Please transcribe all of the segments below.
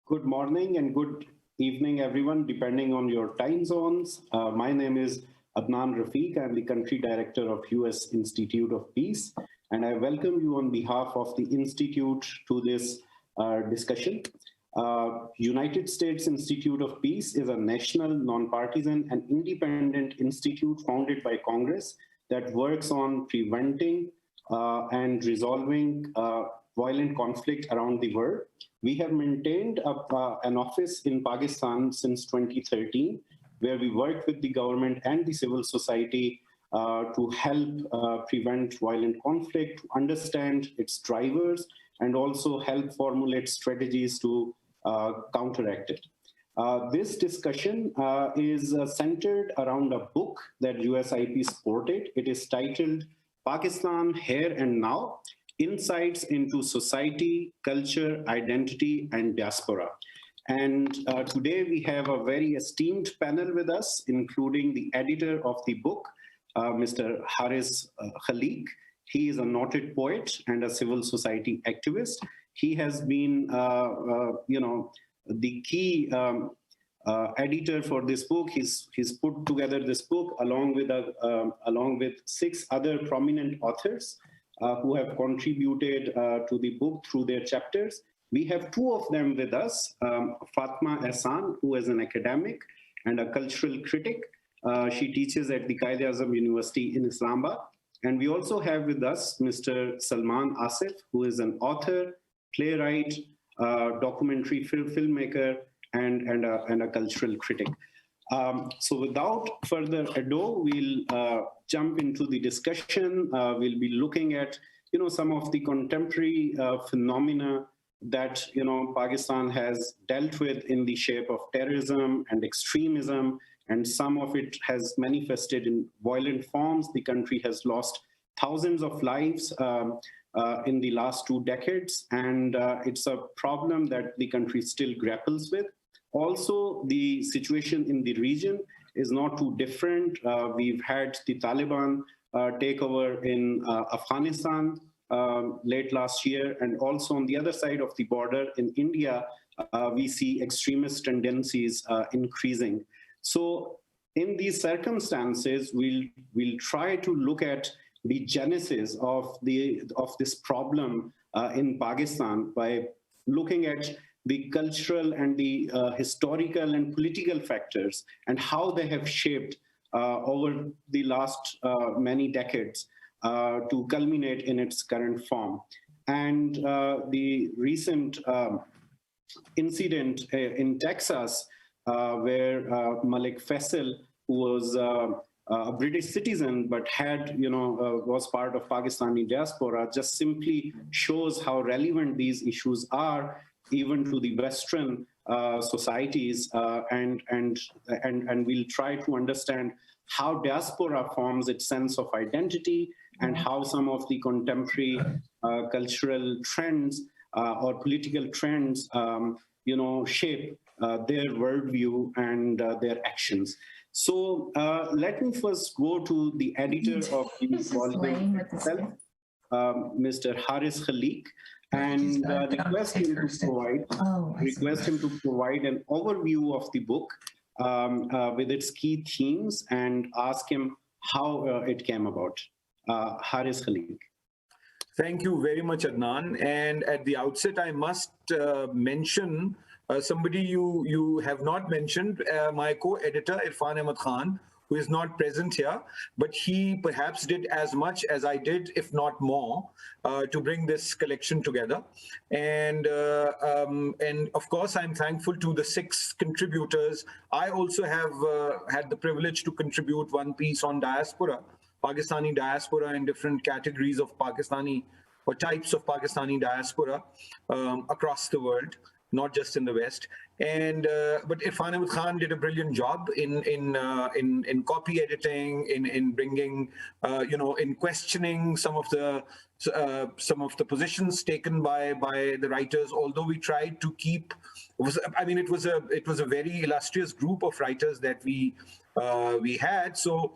Good morning and good evening, everyone, depending on your time zones. My name is Adnan Rafiq. I'm the country director of US Institute of Peace, and I welcome you on behalf of the Institute to this discussion. United States Institute of Peace is a national, nonpartisan, and independent institute founded by Congress that works on preventing and resolving violent conflict around the world. We have maintained an office in Pakistan since 2013, where we work with the government and the civil society to help prevent violent conflict, to understand its drivers, and also help formulate strategies to counteract it. This discussion is centered around a book that USIP supported. It is titled Pakistan Here and Now, Insights into Society, Culture, Identity, and Diaspora. And today we have a very esteemed panel with us, including the editor of the book, Mr. Haris Khaliq. He is a noted poet and a civil society activist. He has been, the key editor for this book. He's put together this book along with 6 other prominent authors who have contributed to the book through their chapters. We have 2 of them with us, Fatma Ehsan, who is an academic and a cultural critic. She teaches at the Quaid-e-Azam University in Islamabad. And we also have with us Mr. Salman Asif, who is an author, playwright, documentary filmmaker, and a cultural critic. So without further ado, we'll jump into the discussion. We'll be looking at, some of the contemporary phenomena that, Pakistan has dealt with in the shape of terrorism and extremism, and some of it has manifested in violent forms. The country has lost thousands of lives in the last 2 decades, and it's a problem that the country still grapples with. Also, the situation in the region is not too different. We've had the Taliban take over in Afghanistan late last year, and also on the other side of the border in India, we see extremist tendencies increasing. So in these circumstances, we'll try to look at the genesis of this problem in Pakistan by looking at the cultural and the historical and political factors and how they have shaped over the last many decades to culminate in its current form. And the recent incident in Texas, where Malik Faisal, who was a British citizen but was part of Pakistani diaspora, just simply shows how relevant these issues are even to the Western societies, and we'll try to understand how diaspora forms its sense of identity and how some of the contemporary cultural trends or political trends, shape their worldview and their actions. So let me first go to the editor of the volume itself, Mr. Haris Khaliq, and request him to provide an overview of the book with its key themes and ask him how it came about. Haris Khaliq. Thank you very much, Adnan. And at the outset, I must mention somebody you have not mentioned, my co-editor, Irfan Ahmad Khan, who is not present here, but he perhaps did as much as I did, if not more, to bring this collection together. And of course, I'm thankful to the 6 contributors. I also have had the privilege to contribute one piece on diaspora, Pakistani diaspora, and different categories of Pakistani or types of Pakistani diaspora across the world, not just in the West. And but Irfan Ahmad Khan did a brilliant job in copy editing, in bringing, in questioning some of the positions taken by the writers. Although we tried to keep, it was a very illustrious group of writers that we had. So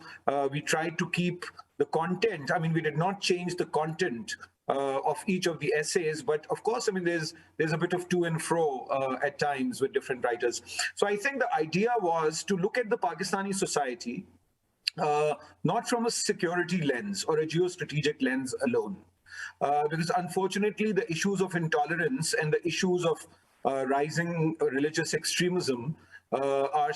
we tried to keep the content. We did not change the content of each of the essays, but of course, I mean, there's a bit of to and fro at times with different writers. So I think the idea was to look at the Pakistani society not from a security lens or a geostrategic lens alone. Because unfortunately, the issues of intolerance and the issues of rising religious extremism are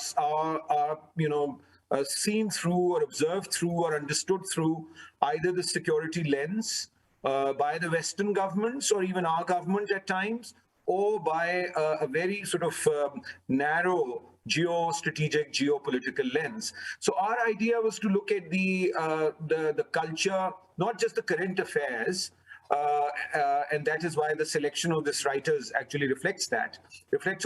seen through or observed through or understood through either the security lens by the Western governments or even our government at times, or by a very sort of narrow geostrategic, geopolitical lens. So our idea was to look at the culture, not just the current affairs, and that is why the selection of this writers actually reflects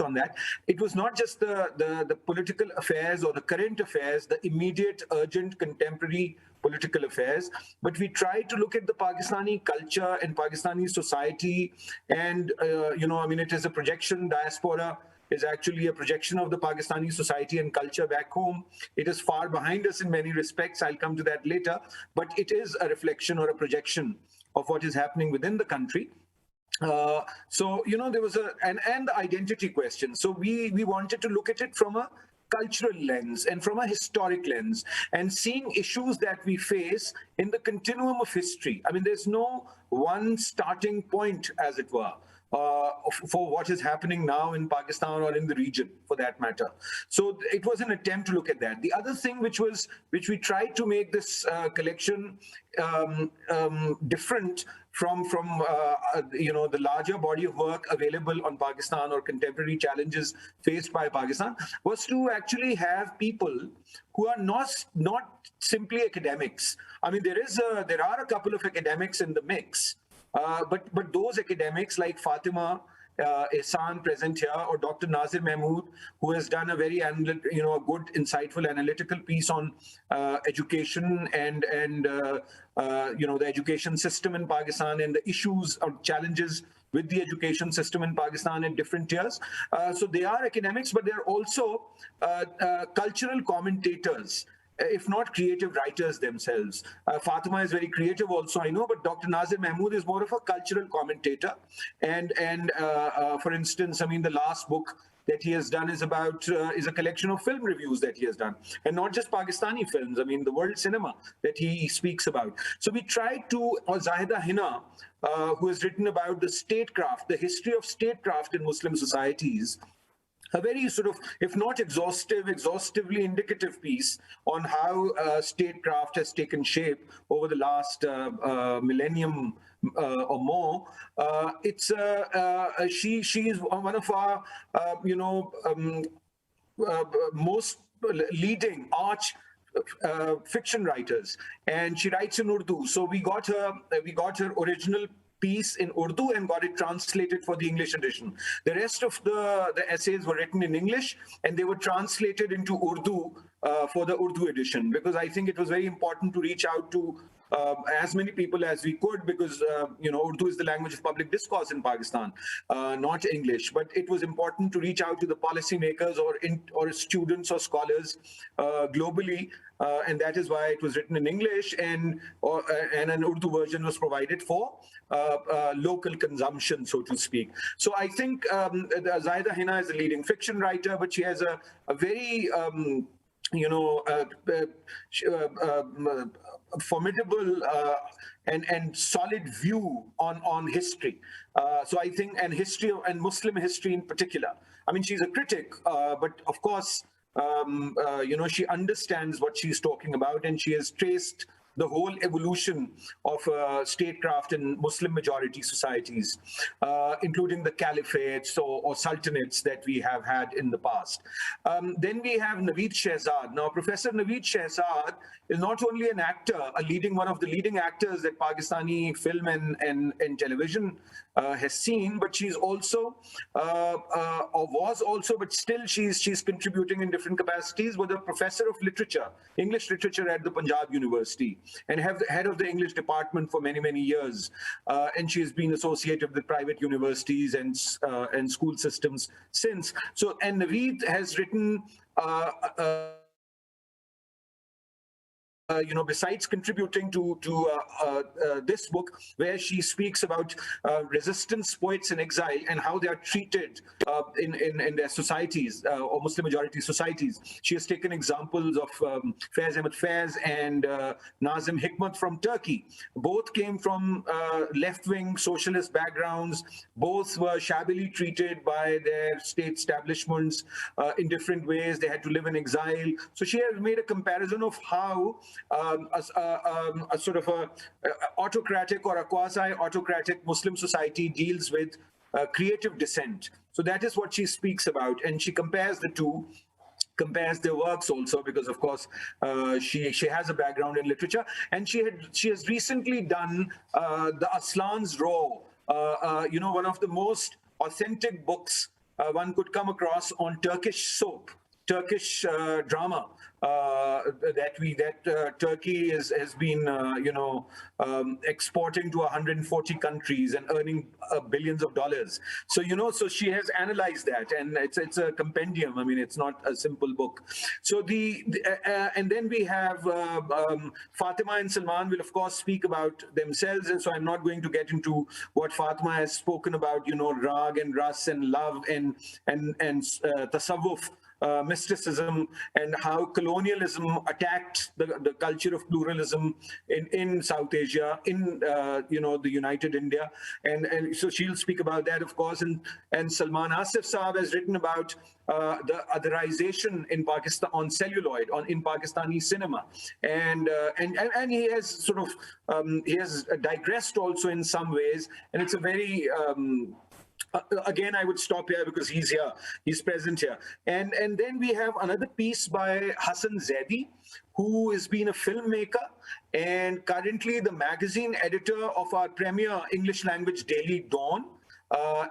on that. It was not just the political affairs or the current affairs, the immediate, urgent, contemporary political affairs, but we tried to look at the Pakistani culture and Pakistani society, and I mean, it is a projection. Diaspora is actually a projection of the Pakistani society and culture back home. It is far behind us in many respects. I'll come to that later, but it is a reflection or a projection of what is happening within the country. So, there was and the identity question. So we wanted to look at it from a cultural lens and from a historic lens, and seeing issues that we face in the continuum of history. I mean, there's no one starting point, as it were, for what is happening now in Pakistan or in the region, for that matter. So it was an attempt to look at that. The other thing which we tried to make this collection different from the larger body of work available on Pakistan or contemporary challenges faced by Pakistan, was to actually have people who are not simply academics. I mean, there are a couple of academics in the mix, but those academics like Fatima Ehsan present here, or Dr. Nazir Mahmood, who has done a very good, insightful, analytical piece on education and the education system in Pakistan and the issues or challenges with the education system in Pakistan at different tiers. So they are academics, but they're also cultural commentators, if not creative writers themselves. Fatima is very creative also, I know, but Dr. Nazir Mahmood is more of a cultural commentator. And for instance, I mean, the last book that he has done is a collection of film reviews that he has done, and not just Pakistani films. I mean, the world cinema that he speaks about. So we tried to, or Zahida Hina, who has written about the statecraft, the history of statecraft in Muslim societies, a very sort of, if not exhaustively indicative piece on how statecraft has taken shape over the last millennium or more. She is one of our most leading arch fiction writers, and she writes in Urdu. So we got her original piece in Urdu and got it translated for the English edition. The rest of the essays were written in English, and they were translated into Urdu for the Urdu edition, because I think it was very important to reach out to as many people as we could, because Urdu is the language of public discourse in Pakistan, not English. But it was important to reach out to the policymakers or students or scholars globally, and that is why it was written in English, and an Urdu version was provided for local consumption, so to speak. So I think Zahida Hina is a leading fiction writer, but she has a very formidable and solid view on history. So I think, and history, and Muslim history in particular. I mean, she's a critic, but of course, she understands what she's talking about, and she has traced the whole evolution of statecraft in Muslim majority societies, including the caliphates or sultanates that we have had in the past. Then we have Naveed Shehzad. Now, Professor Naveed Shehzad is not only an actor, one of the leading actors that Pakistani film and television has seen, but she's also, or was also, but still she's contributing in different capacities, was a professor of literature, English literature at the Punjab University, and head of the English department for many, many years. And she has been associated with private universities and school systems since. So, and Naveed has written besides contributing to this book, where she speaks about resistance poets in exile and how they are treated in their societies or Muslim majority societies. She has taken examples of Faiz Ahmed Faiz and Nazim Hikmat from Turkey. Both came from left-wing socialist backgrounds. Both were shabbily treated by their state establishments in different ways. They had to live in exile. So she has made a comparison of how a sort of a autocratic or a quasi-autocratic Muslim society deals with creative dissent. So that is what she speaks about, and she compares the two, compares their works also, because of course she has a background in literature, and she has recently done the Aslan's Roar, one of the most authentic books one could come across on Turkish soap, Turkish drama that Turkey has been exporting to 140 countries and earning billions of dollars. So so she has analyzed that, and it's a compendium. I mean, it's not a simple book. So and then we have Fatima and Salman will of course speak about themselves, and so I'm not going to get into what Fatima has spoken about, rag and ras and love and tasawwuf. Mysticism, and how colonialism attacked the culture of pluralism in South Asia, in the United India, and so she'll speak about that, of course. And Salman Asif Saab has written about the otherization in Pakistan on celluloid, in Pakistani cinema, and he has sort of he has digressed also in some ways, and it's a very again, I would stop here because he's here, he's present here. And then we have another piece by Hassan Zaidi, who has been a filmmaker and currently the magazine editor of our premier English language daily Dawn.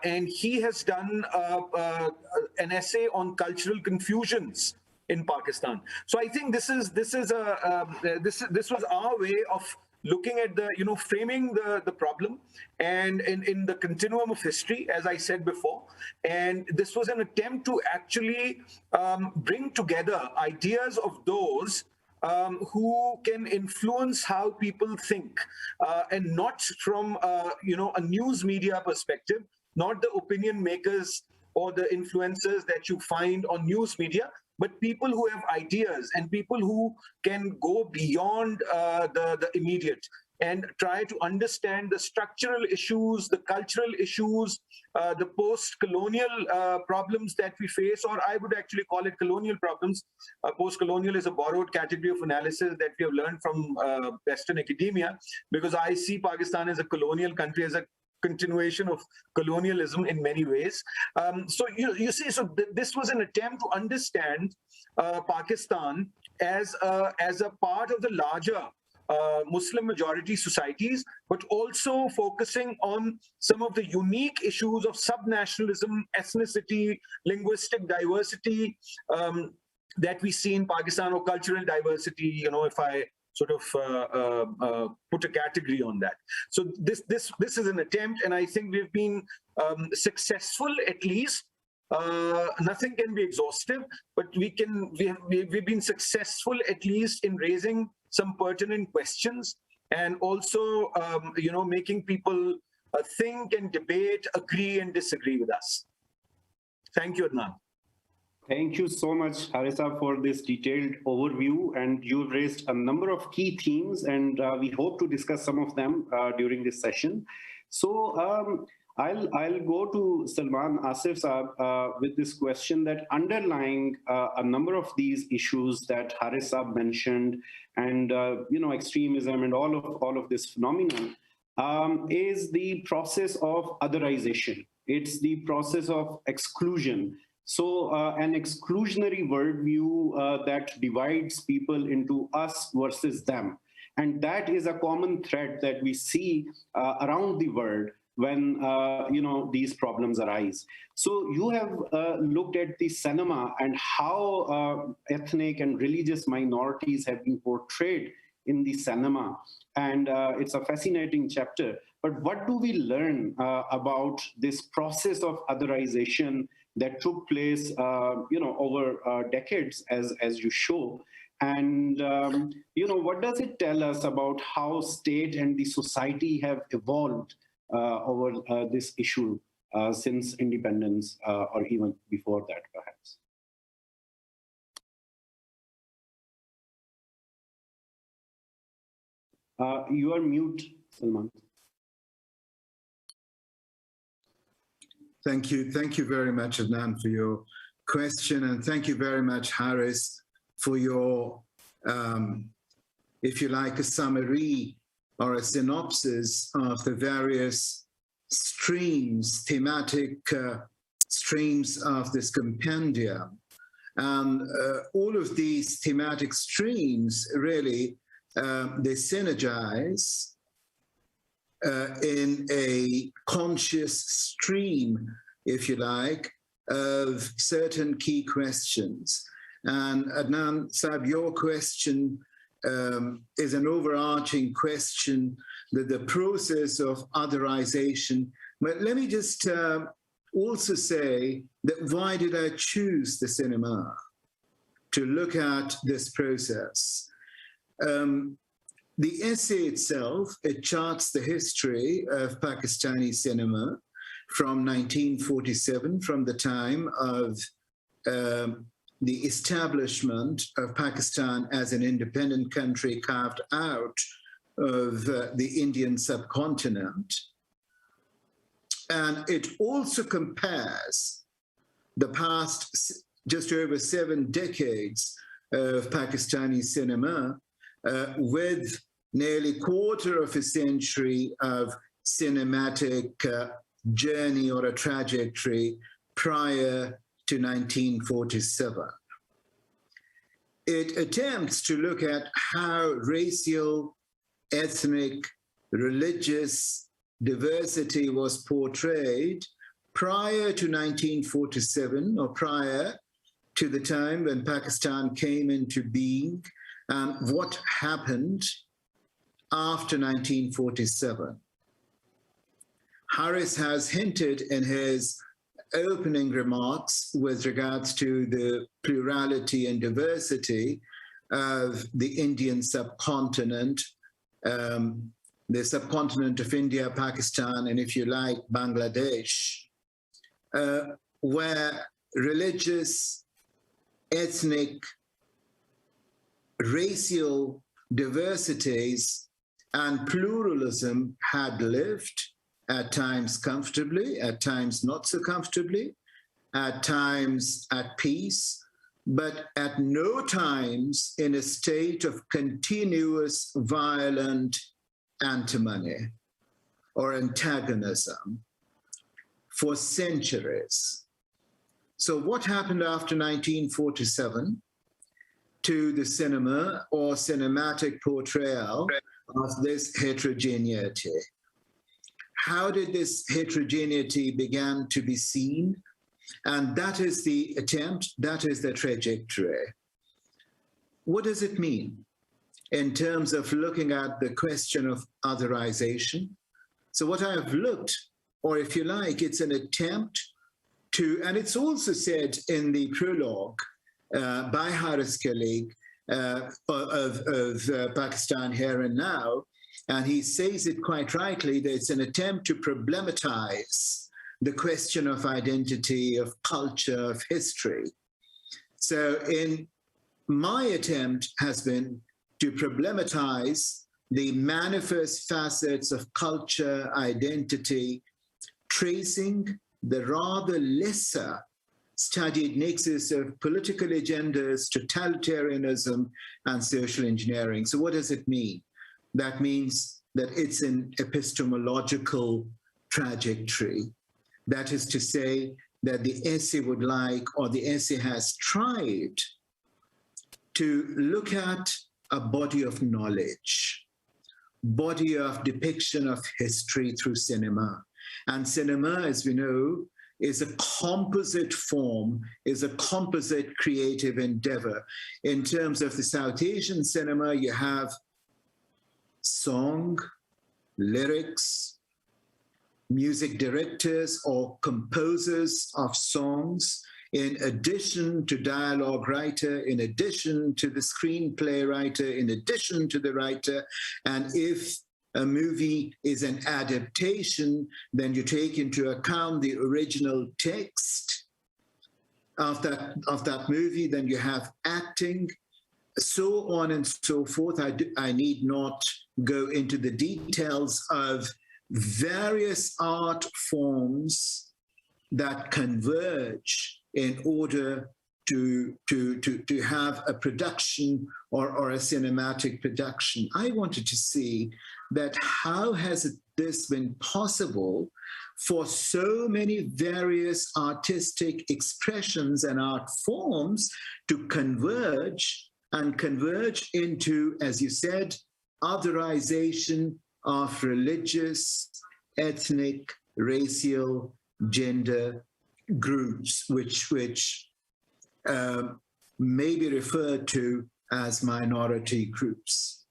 And he has done an essay on cultural confusions in Pakistan. So I think this was our way of looking at framing the problem and in the continuum of history, as I said before. And this was an attempt to actually bring together ideas of those who can influence how people think, and not from a news media perspective, not the opinion makers or the influencers that you find on news media, but people who have ideas and people who can go beyond the immediate and try to understand the structural issues, the cultural issues, the post-colonial problems that we face, or I would actually call it colonial problems. Post-colonial is a borrowed category of analysis that we have learned from Western academia, because I see Pakistan as a colonial country, as a continuation of colonialism in many ways. So you see, so this was an attempt to understand Pakistan as a part of the larger Muslim majority societies, but also focusing on some of the unique issues of subnationalism, ethnicity, linguistic diversity that we see in Pakistan, or cultural diversity, if I sort of put a category on that. So this is an attempt, and I think we've been successful, at least. Nothing can be exhaustive, but we've been successful at least in raising some pertinent questions, and also making people think and debate, agree and disagree with us. Thank you, Adnan. Thank you so much, Harisa, for this detailed overview. And you've raised a number of key themes, and we hope to discuss some of them during this session. So I'll go to Salman Asif Saab with this question that underlying a number of these issues that Harisa mentioned, and extremism and all of this phenomenon, is the process of otherization. It's the process of exclusion. So an exclusionary worldview that divides people into us versus them. And that is a common thread that we see around the world when these problems arise. So you have looked at the cinema and how ethnic and religious minorities have been portrayed in the cinema. And it's a fascinating chapter. But what do we learn about this process of otherization that took place over decades, as you show? And, what does it tell us about how state and the society have evolved over this issue since independence or even before that, perhaps? You are mute, Salman. Thank you. Thank you very much, Adnan, for your question. And thank you very much, Haris, for your, if you like, a summary or a synopsis of the various streams, thematic streams of this compendium. And all of these thematic streams really, they synergize in a conscious stream, if you like, of certain key questions. And Adnan Saab, your question is an overarching question, that the process of otherization. But let me just also say that why did I choose the cinema to look at this process? The essay itself, it charts the history of Pakistani cinema from 1947, from the time of the establishment of Pakistan as an independent country carved out of the Indian subcontinent. And it also compares the past just over 7 decades of Pakistani cinema with nearly quarter of a century of cinematic journey or a trajectory prior to 1947. It attempts to look at how racial, ethnic, religious diversity was portrayed prior to 1947 or prior to the time when Pakistan came into being, and what happened after 1947. Haris has hinted in his opening remarks with regards to the plurality and diversity of the Indian subcontinent, the subcontinent of India, Pakistan, and if you like, Bangladesh, where religious, ethnic, racial diversities and pluralism had lived, at times comfortably, at times not so comfortably, at times at peace, but at no times in a state of continuous violent antimony or antagonism for centuries. So what happened after 1947 to the cinema or cinematic portrayal of this heterogeneity? How did this heterogeneity begin to be seen? And that is the attempt, that is the trajectory. What does it mean in terms of looking at the question of otherization? So what I have looked, or if you like, it's an attempt to, and it's also said in the prologue by Haris' colleague of Pakistan Here and Now, and he says it quite rightly, that it's an attempt to problematize the question of identity, of culture, of history. So in my attempt has been to problematize the manifest facets of culture, identity, tracing the rather lesser studied nexus of political agendas, totalitarianism, and social engineering. So what does it mean? That means that it's an epistemological trajectory. That is to say that the essay would like, or the essay has tried to look at a body of knowledge, body of depiction of history through cinema. And cinema, as we know, is a composite form, is a composite creative endeavor. In terms of the South Asian cinema, you have song, lyrics, music directors or composers of songs. in addition to dialogue writer, in addition to the screenplay writer, in addition to the writer. And if a movie is an adaptation, then you take into account the original text of that movie, then you have acting, so on and so forth. I need not go into the details of various art forms that converge in order to have a production or a cinematic production. I wanted to see that how has this been possible for so many various artistic expressions and art forms to converge into, as you said, otherization of religious, ethnic, racial, gender groups, which may be referred to as minority groups.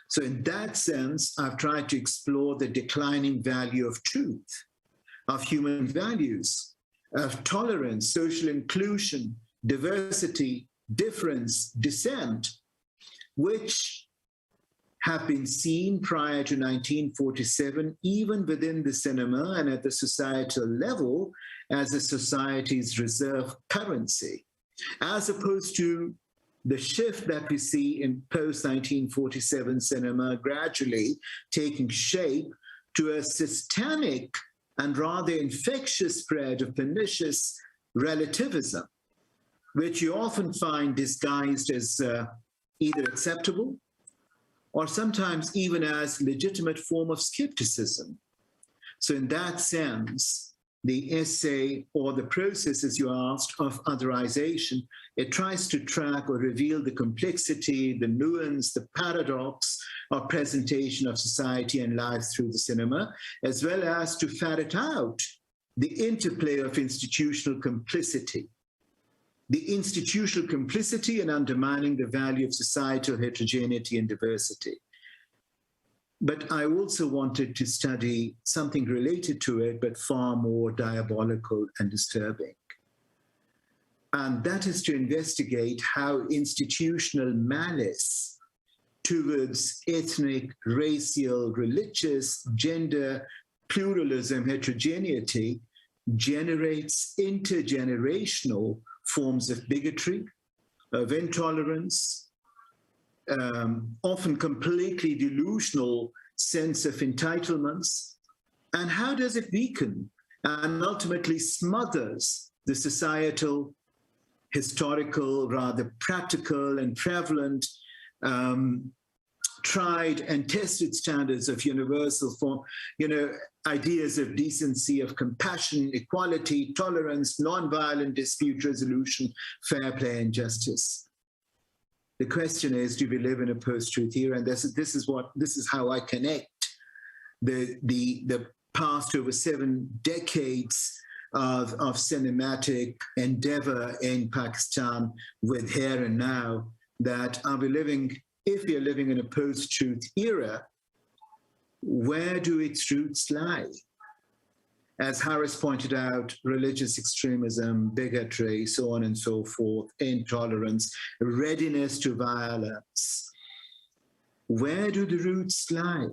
So in that sense, I've tried to explore the declining value of truth, of human values, of tolerance, social inclusion, diversity, difference, dissent, which have been seen prior to 1947, even within the cinema and at the societal level, as a society's reserve currency, as opposed to the shift that we see in post-1947 cinema gradually taking shape to a systemic and rather infectious spread of pernicious relativism, which you often find disguised as either acceptable or sometimes even as legitimate form of skepticism. So in that sense, the essay or the process, as you asked, of otherization, it tries to track or reveal the complexity, the nuance, the paradox of presentation of society and life through the cinema, as well as to ferret out the interplay of institutional complicity. The institutional complicity in undermining the value of societal heterogeneity and diversity. But I also wanted to study something related to it, but far more diabolical and disturbing. And that is to investigate how institutional malice towards ethnic, racial, religious, gender, pluralism, heterogeneity generates intergenerational forms of bigotry, of intolerance, often completely delusional sense of entitlements. And how does it weaken and ultimately smothers the societal, historical, rather practical and prevalent, tried and tested standards of universal form, ideas of decency, of compassion, equality, tolerance, nonviolent dispute resolution, fair play and justice. The question is, do we live in a post-truth era? And this is how I connect the past over 7 decades of cinematic endeavor in Pakistan with here and now, that if we are living in a post-truth era, where do its roots lie? As Harris pointed out, religious extremism, bigotry, so on and so forth, intolerance, readiness to violence. Where do the roots lie?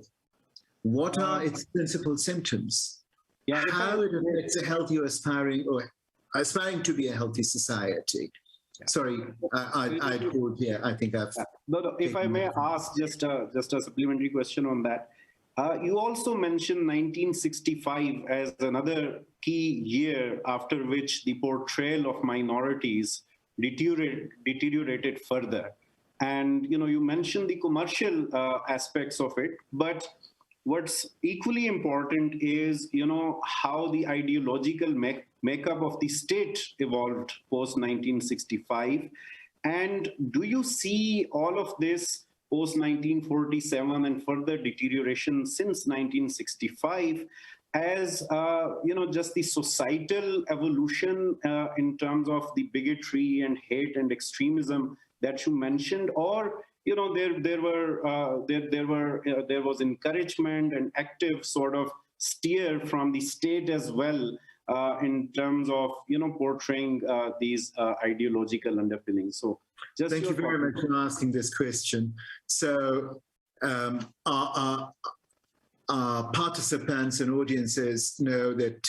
What are its principal symptoms? How it affects a healthy or aspiring to be a healthy society? Sorry, I'd hold here. I think I've... No, if I may ask just a supplementary question on that. You also mentioned 1965 as another key year after which the portrayal of minorities deteriorated further. And, you mentioned the commercial aspects of it, but what's equally important is, how the ideological makeup of the state evolved post-1965. And do you see all of this post-1947 and further deterioration since 1965 as, just the societal evolution in terms of the bigotry and hate and extremism that you mentioned, or there was encouragement and active sort of steer from the state as well in terms of, portraying these ideological underpinnings. So just thank you very much for asking this question. So our participants and audiences know that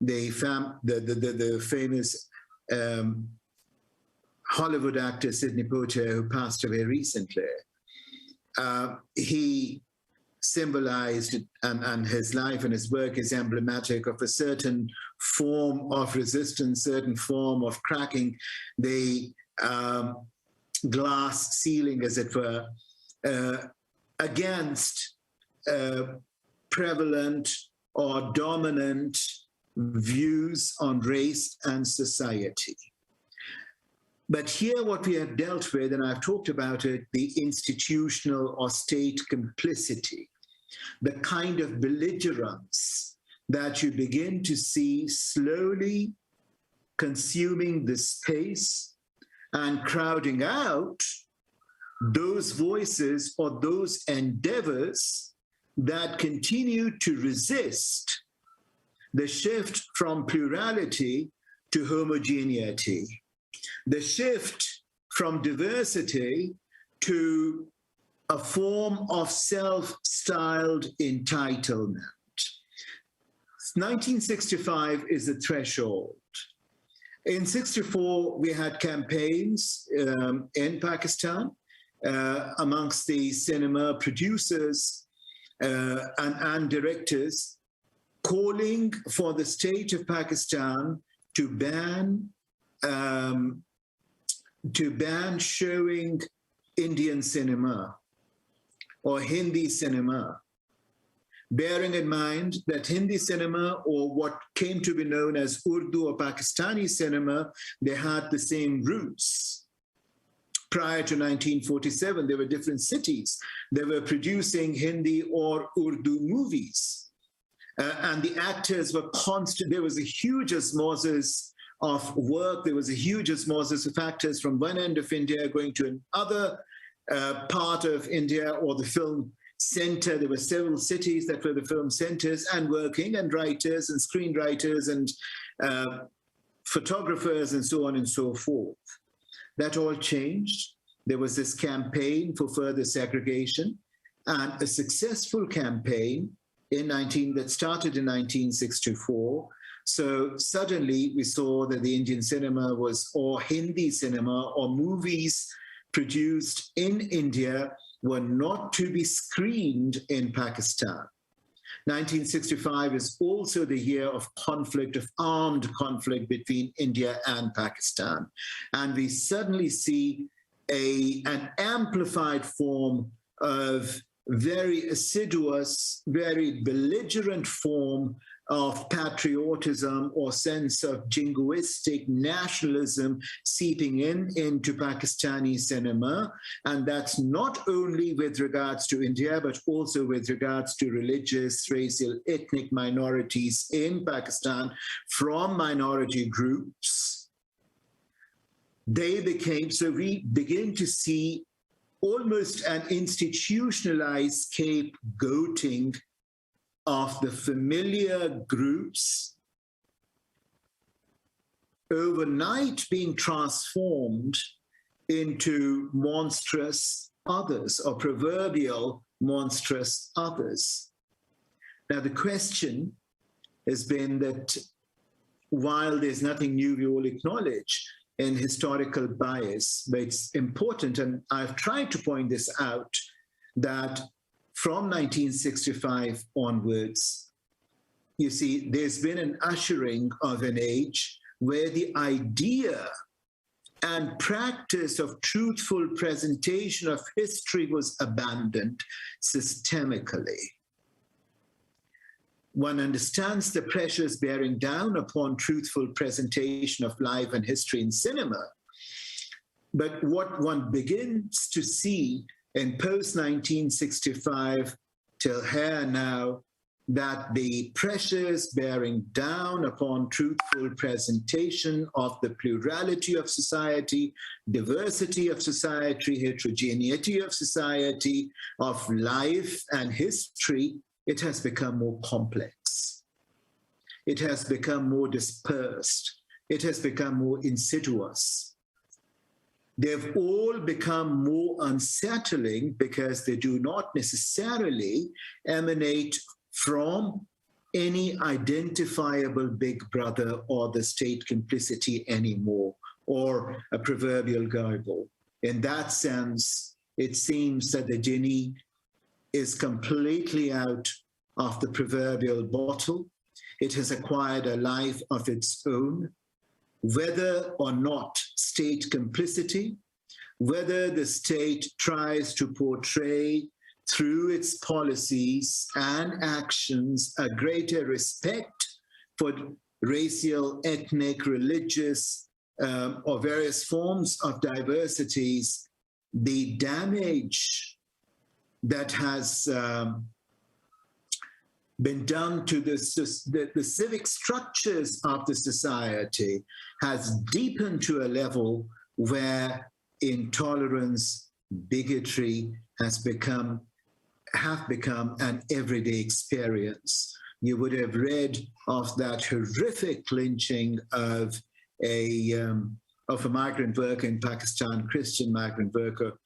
the famous Hollywood actor Sidney Poitier, who passed away recently, he symbolized, and his life and his work is emblematic of a certain form of resistance, certain form of cracking the glass ceiling, as it were, against prevalent or dominant views on race and society. But here what we have dealt with, and I've talked about it, the institutional or state complicity, the kind of belligerence that you begin to see slowly consuming the space and crowding out those voices or those endeavors that continue to resist the shift from plurality to homogeneity, the shift from diversity to a form of self-styled entitlement. 1965 is the threshold. In 64, we had campaigns in Pakistan amongst the cinema producers and directors calling for the state of Pakistan to ban showing Indian cinema or Hindi cinema, bearing in mind that Hindi cinema, or what came to be known as Urdu or Pakistani cinema, they had the same roots. Prior to 1947, there were different cities that were producing Hindi or Urdu movies. And the actors were constant. There was a huge osmosis of work. There was a huge osmosis of actors from one end of India going to another part of India, or the film center. There were several cities that were the film centers, and working, and writers and screenwriters and photographers and so on and so forth. That all changed. There was this campaign for further segregation, and a successful campaign that started in 1964. So suddenly we saw that the Indian cinema was, or Hindi cinema, or movies produced in India were not to be screened in Pakistan. 1965 is also the year of conflict, of armed conflict between India and Pakistan. And we suddenly see an amplified form of very assiduous, very belligerent form of patriotism or sense of jingoistic nationalism seeping into Pakistani cinema. And that's not only with regards to India, but also with regards to religious, racial, ethnic minorities in Pakistan from minority groups. So we begin to see almost an institutionalized scapegoating of the familiar groups overnight being transformed into monstrous others, or proverbial monstrous others. Now, the question has been that while there's nothing new, we all acknowledge in historical bias, but it's important, and I've tried to point this out, that from 1965 onwards, you see, there's been an ushering of an age where the idea and practice of truthful presentation of history was abandoned systemically. One understands the pressures bearing down upon truthful presentation of life and history in cinema. But what one begins to see in post-1965 till here now, that the pressures bearing down upon truthful presentation of the plurality of society, diversity of society, heterogeneity of society, of life and history, it has become more complex. it has become more dispersed. It has become more insidious. They've all become more unsettling because they do not necessarily emanate from any identifiable big brother or the state complicity anymore, or a proverbial gurgle. In that sense, it seems that the genie is completely out of the proverbial bottle. It has acquired a life of its own, whether or not state complicity, whether the state tries to portray through its policies and actions a greater respect for racial, ethnic, religious, or various forms of diversities, the damage that has been done to the civic structures of the society has deepened to a level where intolerance, bigotry have become an everyday experience. You would have read of that horrific lynching of a migrant worker in Pakistan, Christian migrant worker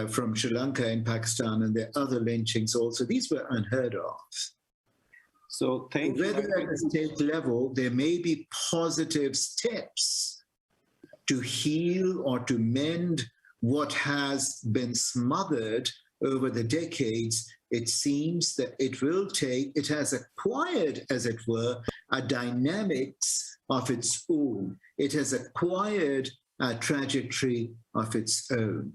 from Sri Lanka in Pakistan, and there are other lynchings also. These were unheard of. So thank you. Whether at the state level, there may be positive steps to heal or to mend what has been smothered over the decades, it seems that it has acquired, as it were, a dynamics of its own. It has acquired a trajectory of its own.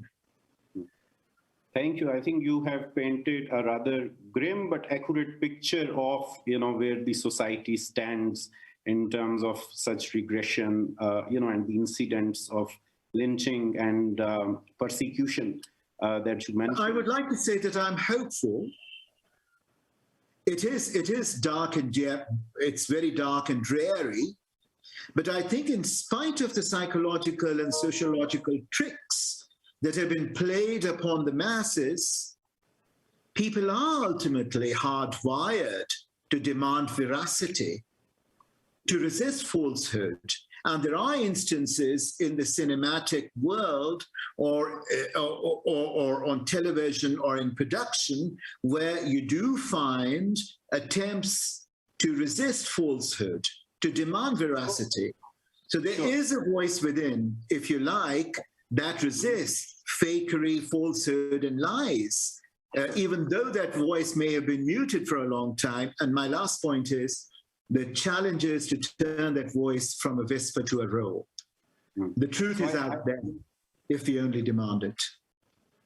Thank you. I think you have painted a rather grim but accurate picture of, where the society stands in terms of such regression, and the incidents of lynching and persecution that you mentioned. I would like to say that I'm hopeful. It is dark and it's very dark and dreary, but I think in spite of the psychological and sociological tricks that have been played upon the masses, people are ultimately hardwired to demand veracity, to resist falsehood. And there are instances in the cinematic world or on television or in production where you do find attempts to resist falsehood, to demand veracity. So there is a voice within, if you like, that resists fakery, falsehood, and lies, even though that voice may have been muted for a long time. And my last point is, the challenge is to turn that voice from a whisper to a roar. The truth is out there, if we only demand it.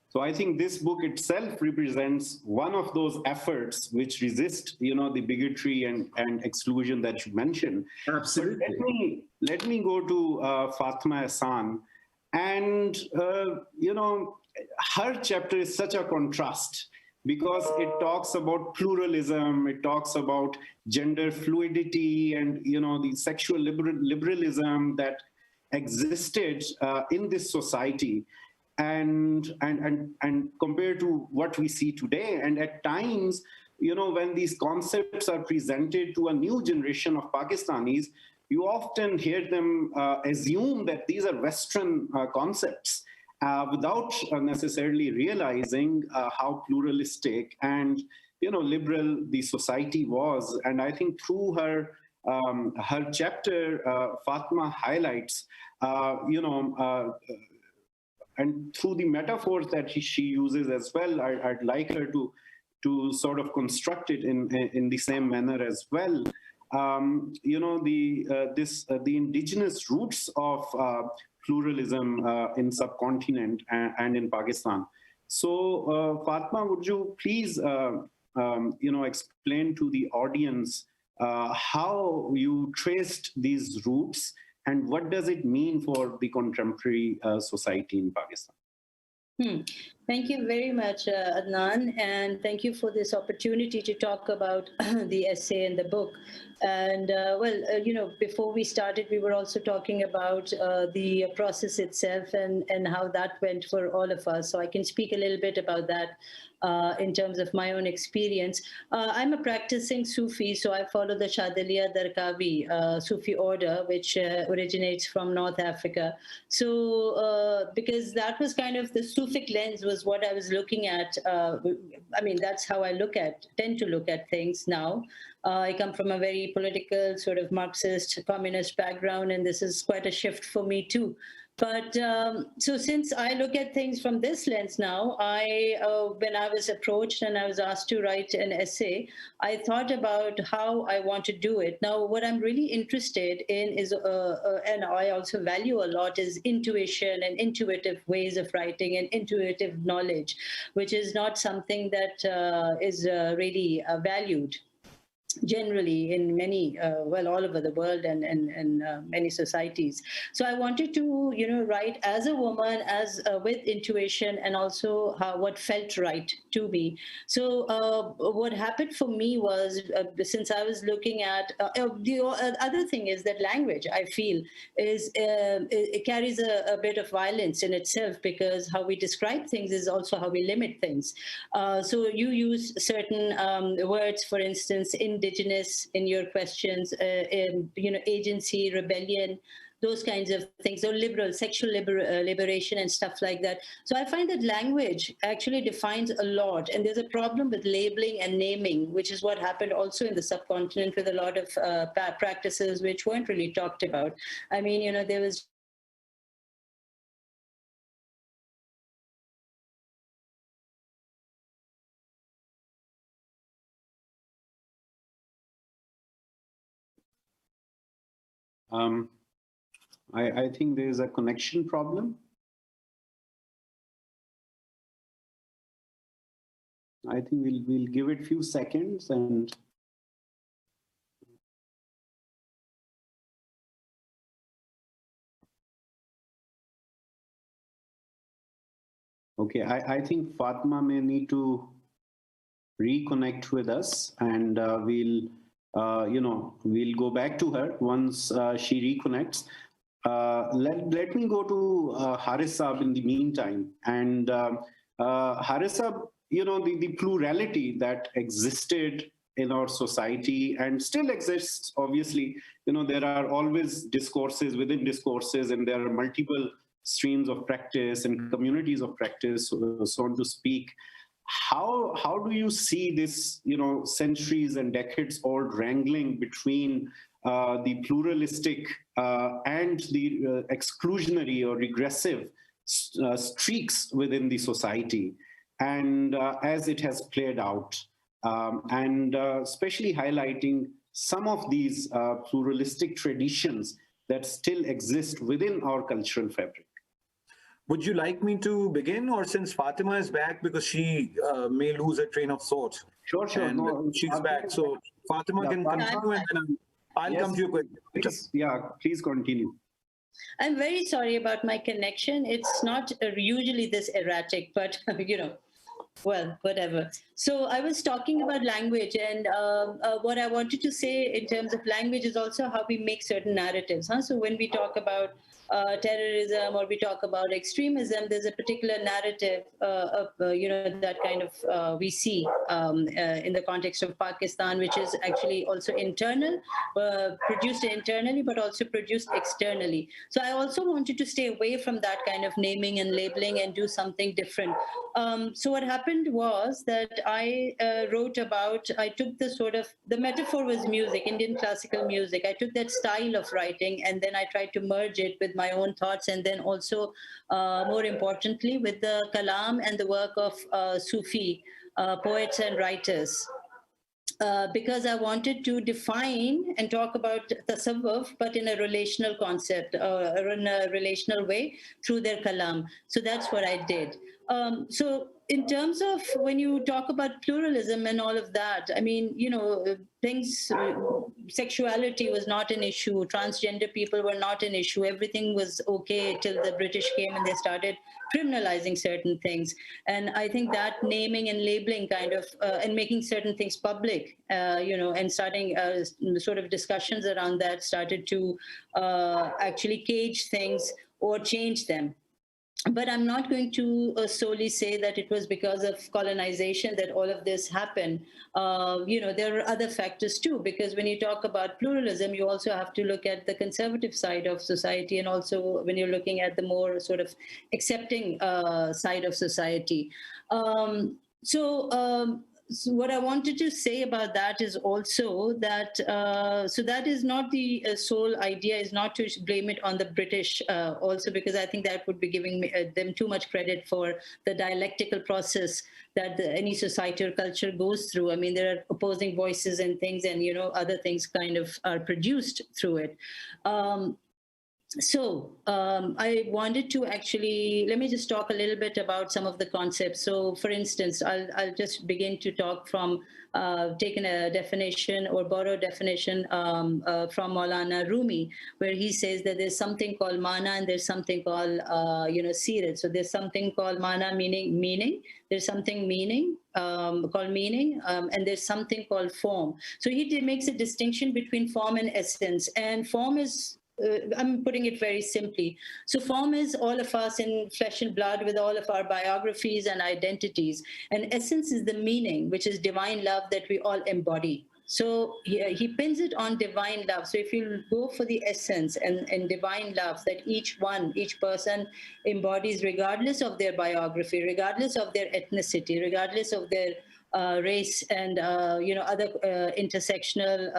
So I think this book itself represents one of those efforts which resist, the bigotry and exclusion that you mentioned. Absolutely. But let me go to Fatima Hassan. And, her chapter is such a contrast, because it talks about pluralism, it talks about gender fluidity and, the sexual liberalism that existed in this society, and compared to what we see today. And at times, when these concepts are presented to a new generation of Pakistanis, you often hear them assume that these are Western concepts, without necessarily realizing how pluralistic and liberal the society was. And I think through her chapter, Fatma highlights, and through the metaphors that she uses as well, I'd like her to sort of construct it in the same manner as well. The indigenous roots of pluralism in subcontinent and in Pakistan. So, Fatma, would you please, explain to the audience how you traced these roots and what does it mean for the contemporary society in Pakistan? Thank you very much, Adnan, and thank you for this opportunity to talk about the essay and the book. And before we started, we were also talking about the process itself and how that went for all of us. So I can speak a little bit about that in terms of my own experience. I'm a practicing Sufi, so I follow the Shadiliya Darkawi Sufi order, which originates from North Africa. So because that was kind of the Sufic lens was what I was looking at. I mean, that's how I tend to look at things now. I come from a very political, sort of Marxist, communist background, and this is quite a shift for me too. But so since I look at things from this lens now, when I was approached and I was asked to write an essay, I thought about how I want to do it. Now, what I'm really interested in is, and I also value a lot, is intuition and intuitive ways of writing and intuitive knowledge, which is not something that is really valued generally in many, all over the world and many societies. So I wanted to, write as a woman, as with intuition, and also what felt right to me. So what happened for me was, since I was looking at, the other thing is that language, I feel, it carries a bit of violence in itself, because how we describe things is also how we limit things. So you use certain words, for instance, Indigenous in your questions, agency, rebellion, those kinds of things, or sexual liberation and stuff like that. So I find that language actually defines a lot, and there's a problem with labeling and naming, which is what happened also in the subcontinent with a lot of practices which weren't really talked about. I mean, there was I think there is a connection problem. I think we'll give it a few seconds and okay, I think Fatma may need to reconnect with us, and we'll go back to her once she reconnects. Let me go to Haris Saab in the meantime. And Haris Saab, the plurality that existed in our society and still exists, obviously, there are always discourses within discourses, and there are multiple streams of practice and communities of practice, so on to speak. How do you see this, centuries and decades old wrangling between the pluralistic and the exclusionary or regressive streaks within the society, and as it has played out, and especially highlighting some of these pluralistic traditions that still exist within our cultural fabric? Would you like me to begin, or since Fatima is back, because she may lose her train of thought? Sure. And no, she's Fatima back. So Fatima can continue, and then I'll yes, come to you quick. Please continue. I'm very sorry about my connection. It's not usually this erratic, but well, whatever. So I was talking about language, and what I wanted to say in terms of language is also how we make certain narratives. So when we talk about terrorism or we talk about extremism, there's a particular narrative of that kind of we see in the context of Pakistan, which is actually also internal, produced internally, but also produced externally. So I also wanted to stay away from that kind of naming and labeling and do something different. So what happened was that I took the metaphor was music, Indian classical music. I took that style of writing, and then I tried to merge it with my own thoughts, and then also, more importantly, with the kalam and the work of Sufi poets and writers. Because I wanted to define and talk about tasawwuf, but in a relational concept, or in a relational way through their kalam. So that's what I did. So in terms of when you talk about pluralism and all of that, I mean, things, sexuality was not an issue, transgender people were not an issue, everything was okay till the British came and they started criminalizing certain things. And I think that naming and labeling kind of, and making certain things public, and starting sort of discussions around that started to actually cage things or change them. But I'm not going to solely say that it was because of colonization that all of this happened. There are other factors too, because when you talk about pluralism, you also have to look at the conservative side of society, and also when you're looking at the more sort of accepting side of society. So what I wanted to say about that is also that, so that is not the sole idea, is not to blame it on the British also, because I think that would be giving them too much credit for the dialectical process that any society or culture goes through. I mean, there are opposing voices and things, and, other things kind of are produced through it. I wanted to actually, let me just talk a little bit about some of the concepts. So for instance, I'll just begin to talk from, taking a definition or borrow definition from Maulana Rumi, where he says that there's something called mana and there's something called, sirat. So there's something called mana, meaning, there's something called meaning, and there's something called form. So he makes a distinction between form and essence, and form is, I'm putting it very simply. So form is all of us in flesh and blood with all of our biographies and identities. And essence is the meaning, which is divine love that we all embody. So he pins it on divine love. So if you go for the essence and divine love that each person embodies, regardless of their biography, regardless of their ethnicity, regardless of their race and other intersectional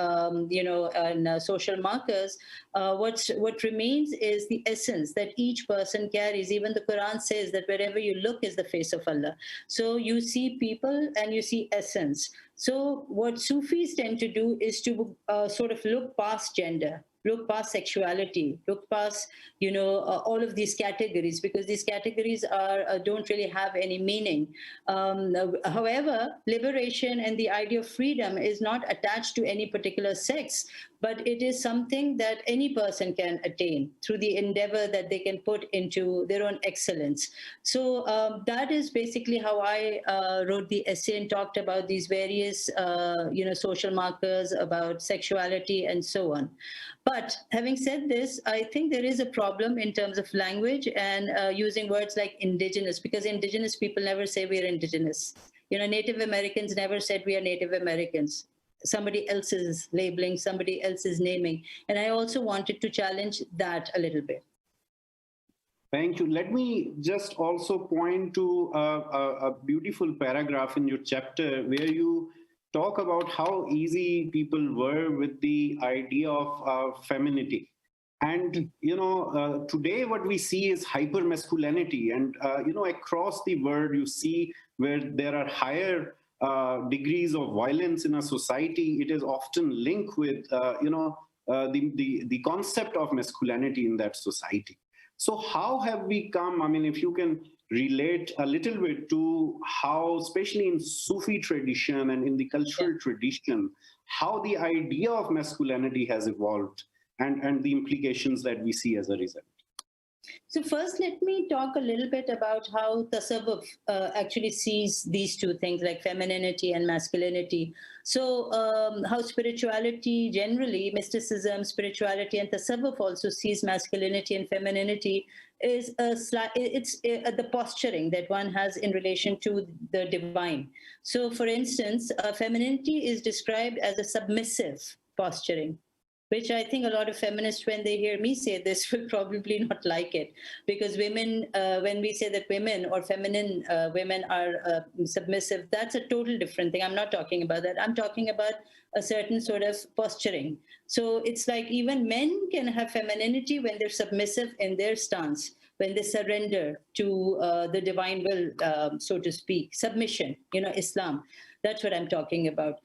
and social markers, what remains is the essence that each person carries. Even the Quran says that wherever you look is the face of Allah. So you see people and you see essence. So what Sufis tend to do is to sort of look past gender, look past sexuality, look past, all of these categories, because these categories don't really have any meaning. However, liberation and the idea of freedom is not attached to any particular sex, but it is something that any person can attain through the endeavor that they can put into their own excellence. So that is basically how I wrote the essay and talked about these various, social markers about sexuality and so on. But having said this, I think there is a problem in terms of language and using words like indigenous, because indigenous people never say we're indigenous. Native Americans never said we are Native Americans. Somebody else is labeling, somebody else is naming. And I also wanted to challenge that a little bit. Thank you. Let me just also point to a beautiful paragraph in your chapter where you talk about how easy people were with the idea of femininity. And, today what we see is hyper-masculinity. And, across the world, you see where there are higher degrees of violence in a society, it is often linked with, the concept of masculinity in that society. So how have we come, I mean, if you can relate a little bit to how, especially in Sufi tradition and in the cultural tradition, how the idea of masculinity has evolved and the implications that we see as a result. So first, let me talk a little bit about how tasawwuf actually sees these two things like femininity and masculinity. So how spirituality generally, mysticism, spirituality, and tasawwuf also sees masculinity and femininity is it's the posturing that one has in relation to the divine. So for instance, femininity is described as a submissive posturing, which I think a lot of feminists, when they hear me say this, will probably not like it. Because women, when we say that women or feminine women are submissive, that's a total different thing. I'm not talking about that. I'm talking about a certain sort of posturing. So it's like even men can have femininity when they're submissive in their stance, when they surrender to the divine will, so to speak. Submission, Islam. That's what I'm talking about.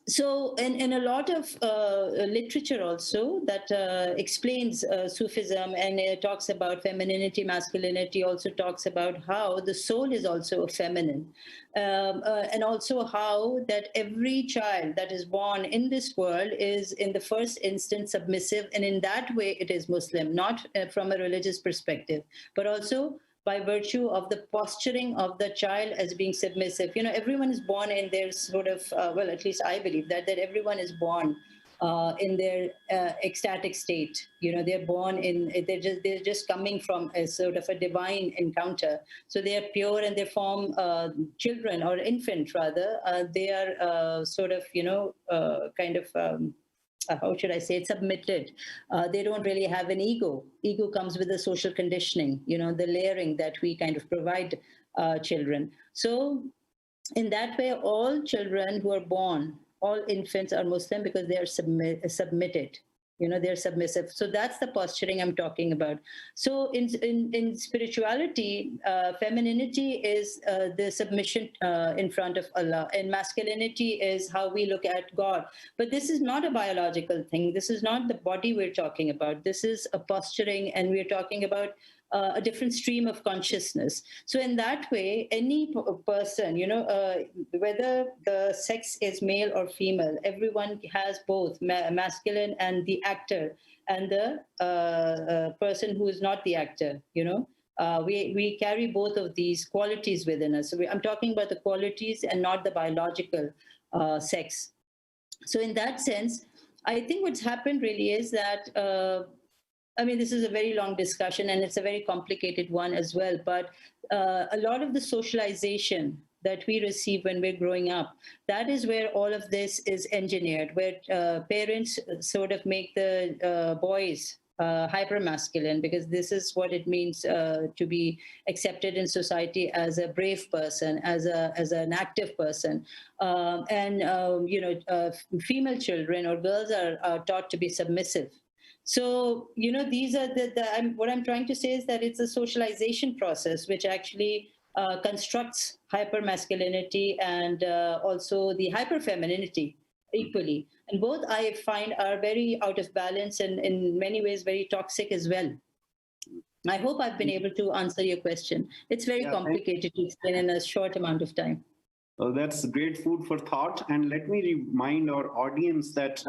So in a lot of literature also that explains Sufism, and it talks about femininity, masculinity, also talks about how the soul is also feminine, and also how that every child that is born in this world is in the first instance submissive, and in that way it is Muslim, not from a religious perspective, but also by virtue of the posturing of the child as being submissive. You know, everyone is born in their sort of, well, at least I believe that everyone is born in their ecstatic state. You know, they're born in, they're just coming from a sort of a divine encounter. So they are pure and they form children or infant rather. They are sort of, you know, kind of, how should I say it, submitted. They don't really have an ego. Ego comes with the social conditioning, you know, the layering that we kind of provide children. So in that way, all children who are born, all infants are Muslim because they are submitted. You know, they're submissive. So that's the posturing I'm talking about. So in spirituality, femininity is the submission in front of Allah, and masculinity is how we look at God. But this is not a biological thing. This is not the body we're talking about. This is a posturing, and we're talking about a different stream of consciousness. So in that way, any person, you know, whether the sex is male or female, everyone has both masculine and the actor, and the person who is not the actor, you know. We carry both of these qualities within us. So I'm talking about the qualities and not the biological sex. So in that sense, I think what's happened really is that I mean, this is a very long discussion and it's a very complicated one as well, but a lot of the socialization that we receive when we're growing up, that is where all of this is engineered, where parents sort of make the boys hyper-masculine, because this is what it means to be accepted in society as a brave person, as an active person. You know, female children or girls are taught to be submissive. So, you know, these are what I'm trying to say is that it's a socialization process which actually constructs hyper-masculinity and also the hyper-femininity equally. And both I find are very out of balance and in many ways very toxic as well. I hope I've been able to answer your question. It's very complicated to explain in a short amount of time. Well, that's great food for thought. And let me remind our audience that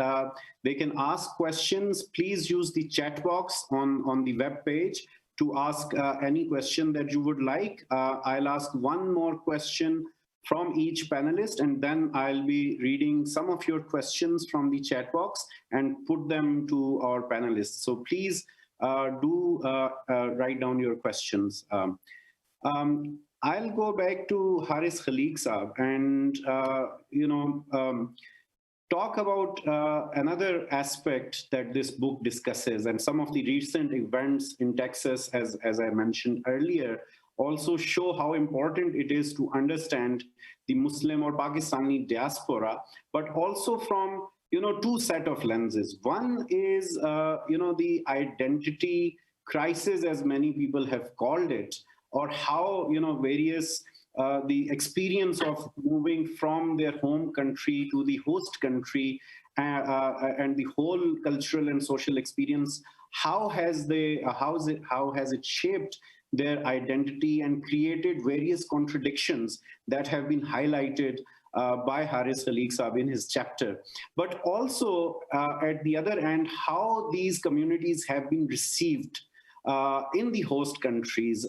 they can ask questions. Please use the chat box on the web page to ask any question that you would like. I'll ask one more question from each panelist, and then I'll be reading some of your questions from the chat box and put them to our panelists. So please do write down your questions. I'll go back to Haris Khaliq Saab and, you know, talk about another aspect that this book discusses, and some of the recent events in Texas, as I mentioned earlier, also show how important it is to understand the Muslim or Pakistani diaspora, but also from, you know, two set of lenses. One is, you know, the identity crisis, as many people have called it, or how, you know, various the experience of moving from their home country to the host country and the whole cultural and social experience, how has it shaped their identity and created various contradictions that have been highlighted by Haris Khaliq Saab in his chapter. But also at the other end, how these communities have been received in the host countries,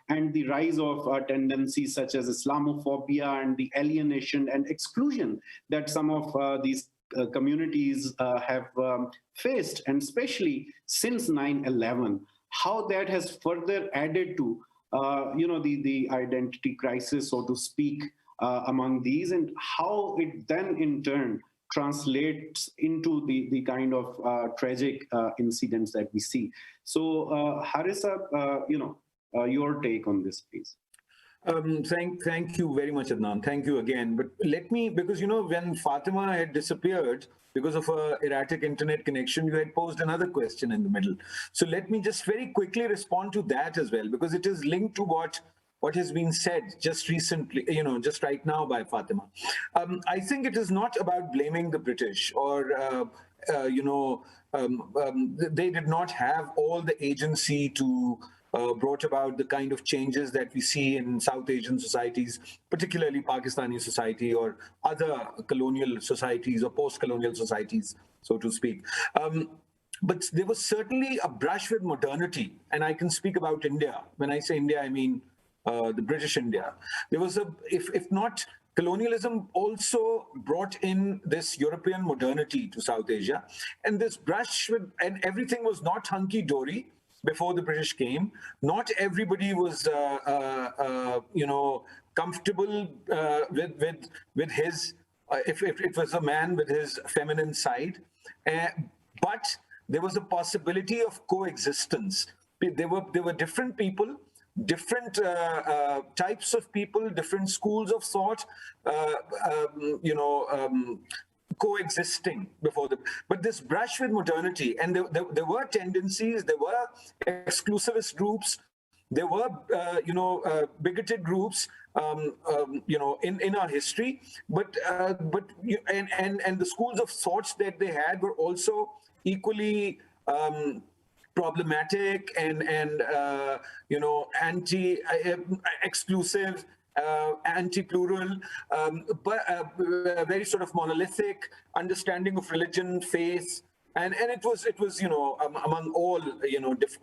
and the rise of tendencies such as Islamophobia and the alienation and exclusion that some of these communities have faced, and especially since 9/11, how that has further added to you know, the identity crisis, so to speak, among these, and how it then in turn translates into the kind of tragic incidents that we see. So Harisa, you know, your take on this, please. Thank you very much, Adnan. Thank you again. But let me, because, you know, when Fatima had disappeared because of an erratic internet connection, you had posed another question in the middle. So let me just very quickly respond to that as well, because it is linked to what what has been said just recently, just right now by Fatima. I think it is not about blaming the British or, they did not have all the agency to brought about the kind of changes that we see in South Asian societies, particularly Pakistani society or other colonial societies or post-colonial societies, so to speak. But there was certainly a brush with modernity, and I can speak about India. When I say India, I mean the British India. There was if not, colonialism also brought in this European modernity to South Asia, and this brush with, and everything was not hunky-dory before the British came. Not everybody was, comfortable with his, if it was a man with his feminine side, but there was a possibility of coexistence. There were different people, different types of people, different schools of thought, coexisting before but this brush with modernity, and there were tendencies, there were exclusivist groups, there were bigoted groups in our history, but the schools of thoughts that they had were also equally problematic and anti-exclusive, anti-plural, but very sort of monolithic understanding of religion, faith, and it was among all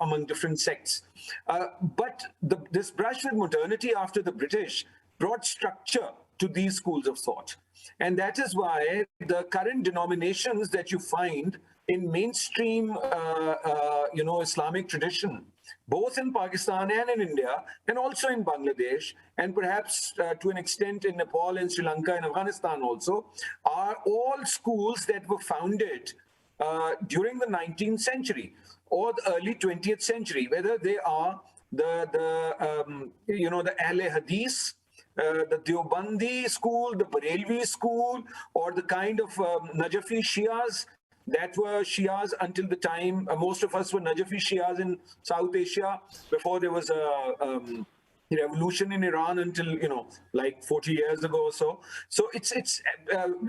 among different sects. But this brush with modernity after the British brought structure to these schools of thought, and that is why the current denominations that you find in mainstream Islamic tradition, both in Pakistan and in India, and also in Bangladesh, and perhaps to an extent in Nepal and Sri Lanka and Afghanistan also, are all schools that were founded during the 19th century or the early 20th century, whether they are the Ahle Hadith, the Deobandi school, the Barelvi school, or the kind of Najafi Shias that were Shias until the time, most of us were Najafi Shias in South Asia before there was a revolution in Iran until, like 40 years ago or so. So it's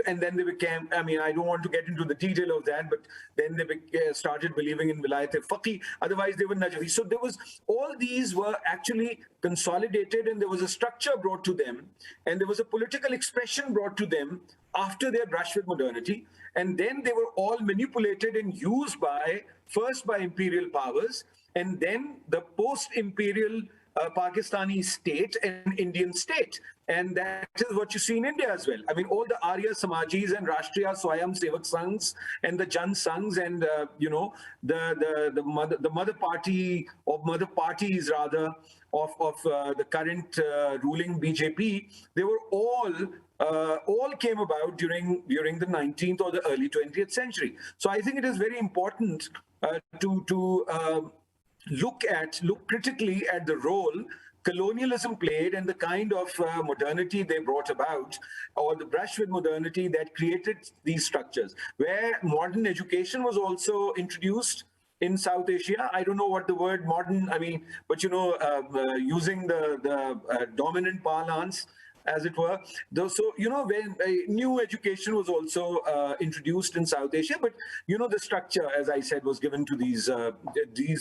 and then they became, I mean, I don't want to get into the detail of that, but then they started believing in Vilayat-e-Faqih. Otherwise, they were Najafi. So there was, all these were actually consolidated, and there was a structure brought to them, and there was a political expression brought to them after their brush with modernity. And then they were all manipulated and used first by imperial powers, and then the post-imperial Pakistani state and Indian state. And that is what you see in India as well. I mean, all the Arya Samajis and Rashtriya Swayam Sevak Sanghs and the Jan Sanghs and, the mother party, or mother parties rather, of the current ruling BJP, they were all came about during the 19th or the early 20th century. So I think it is very important to look critically at the role colonialism played and the kind of modernity they brought about, or the brush with modernity that created these structures, where modern education was also introduced in South Asia. I don't know what the word modern, I mean, but using the dominant parlance, as it were. So, when new education was also introduced in South Asia, but, the structure, as I said, was given to these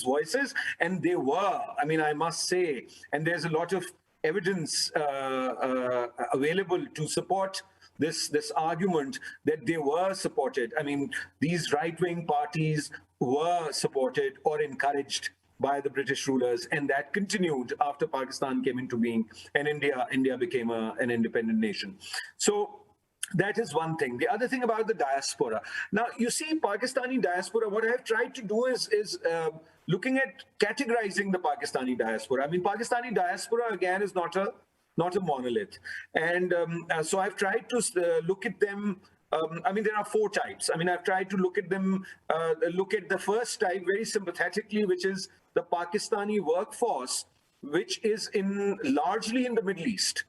voices, and they were, I mean, I must say, and there's a lot of evidence available to support this argument that they were supported. I mean, these right-wing parties were supported or encouraged by the British rulers, and that continued after Pakistan came into being and India became an independent nation. So that is one thing. The other thing about the diaspora. Now, you see, Pakistani diaspora, what I have tried to do is looking at categorizing the Pakistani diaspora. I mean, Pakistani diaspora, again, is not a monolith. And so I've tried to look at them. I mean, there are 4 types. I mean, I've tried to look at them, look at the first type very sympathetically, which is the Pakistani workforce, which is largely in the Middle East.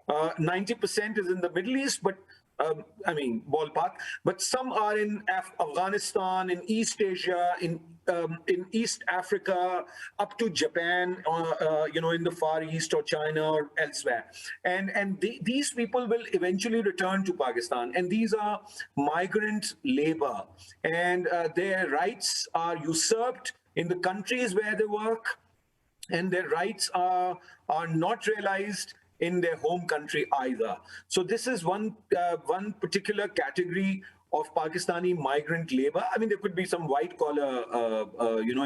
90% is in the Middle East, but I mean, ballpark, but some are in Afghanistan, in East Asia, in East Africa, up to Japan, in the Far East or China or elsewhere. And these people will eventually return to Pakistan. And these are migrant labor. And their rights are usurped in the countries where they work, and their rights are not realized in their home country either. So this is one particular category of Pakistani migrant labor. I mean, there could be some white collar,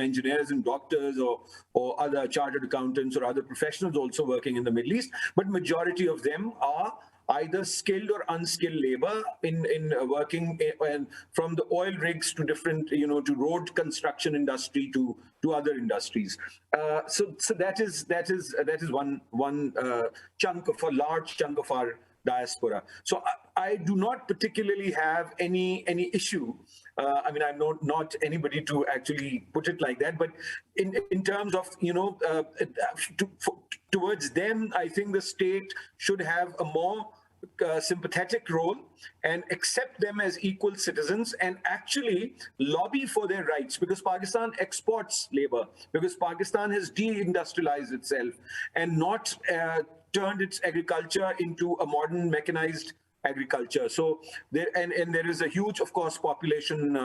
engineers and doctors or other chartered accountants or other professionals also working in the Middle East, but majority of them are either skilled or unskilled labor in working from the oil rigs to different, to road construction industry to other industries. So that is one chunk of a large chunk of our diaspora. So I do not particularly have any issue. I mean, I'm not anybody to actually put it like that, but in terms of, towards them, I think the state should have a more sympathetic role and accept them as equal citizens and actually lobby for their rights, because Pakistan exports labor, because Pakistan has deindustrialized itself and not turned its agriculture into a modern mechanized agriculture. So there there is a huge, of course, population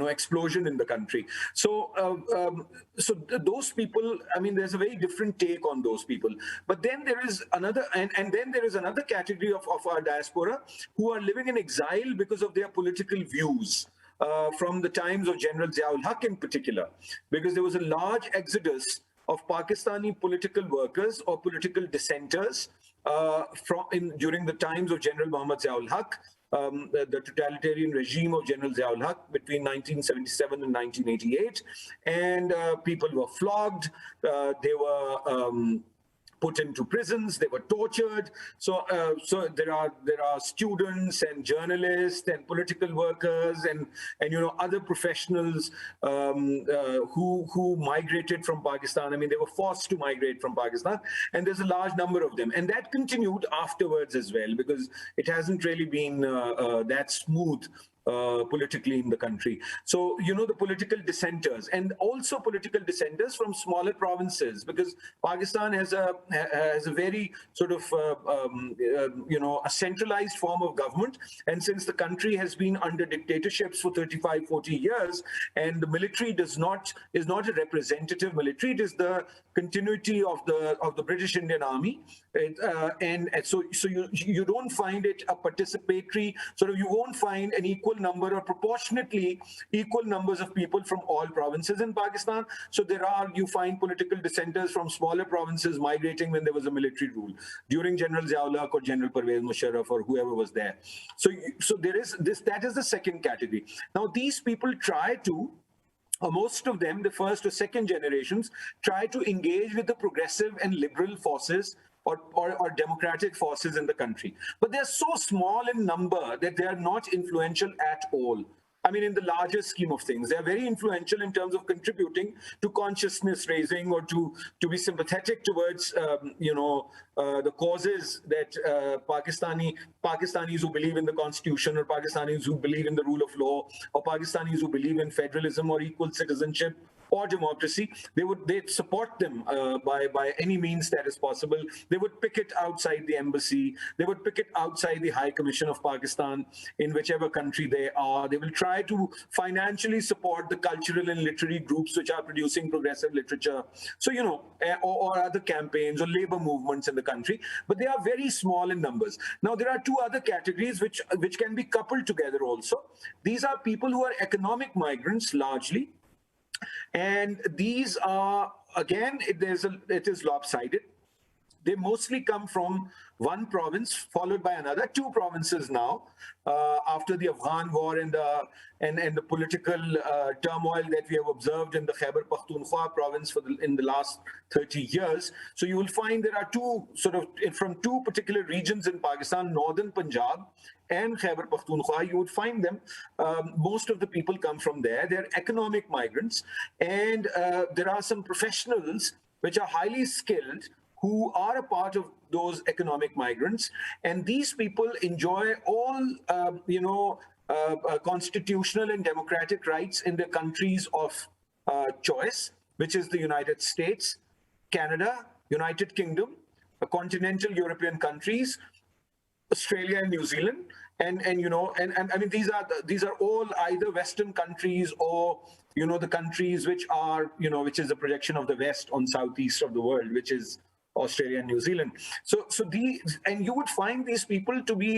explosion in the country. So those people, I mean, there's a very different take on those people. But then there is another, and then there is another category of our diaspora who are living in exile because of their political views. From the times of General Ziaul Haq in particular, because there was a large exodus of Pakistani political workers or political dissenters during the times of General Muhammad Ziaul Haq, the totalitarian regime of General Ziaul Haq between 1977 and 1988, and people were flogged, they were put into prisons, they were tortured. So there are students and journalists and political workers and other professionals who migrated from Pakistan. I mean, they were forced to migrate from Pakistan, and there's a large number of them. And that continued afterwards as well, because it hasn't really been that smooth politically in the country. So, the political dissenters, and also political dissenters from smaller provinces, because Pakistan has a very sort of, a centralized form of government. And since the country has been under dictatorships for 35, 40 years, and the military is not a representative military, it is the continuity of the British Indian Army. And so you don't find it a participatory, sort of, you won't find an equal number or proportionately equal numbers of people from all provinces in Pakistan. So you find political dissenters from smaller provinces migrating when there was a military rule during General Ziaul Haq or General Pervez Musharraf or whoever was there. So there is this, that is the second category. Now these people try to, or most of them, the first or second generations, try to engage with the progressive and liberal forces or democratic forces in the country. But they're so small in number that they are not influential at all. I mean, in the larger scheme of things, they're very influential in terms of contributing to consciousness raising or to be sympathetic towards, the causes that Pakistanis who believe in the constitution, or Pakistanis who believe in the rule of law, or Pakistanis who believe in federalism or equal citizenship or democracy. They'd support them by any means that is possible. They would picket outside the embassy. They would picket outside the High Commission of Pakistan in whichever country they are. They will try to financially support the cultural and literary groups which are producing progressive literature. So, or other campaigns or labor movements in the country, but they are very small in numbers. Now, there are two other categories which can be coupled together also. These are people who are economic migrants largely. And these are, again, it is lopsided. They mostly come from one province followed by another, two provinces now, after the Afghan war and the political turmoil that we have observed in the Khyber Pakhtunkhwa province in the last 30 years. So you will find there are two from two particular regions in Pakistan, northern Punjab and Khyber Pakhtunkhwa. You would find them, most of the people come from there. They're economic migrants, and there are some professionals which are highly skilled who are a part of those economic migrants. And these people enjoy all, constitutional and democratic rights in their countries of choice, which is the United States, Canada, United Kingdom, continental European countries, Australia and New Zealand, and I mean these are all either Western countries or the countries which are which is a projection of the West on southeast of the world, which is Australia and New Zealand. So and you would find these people to be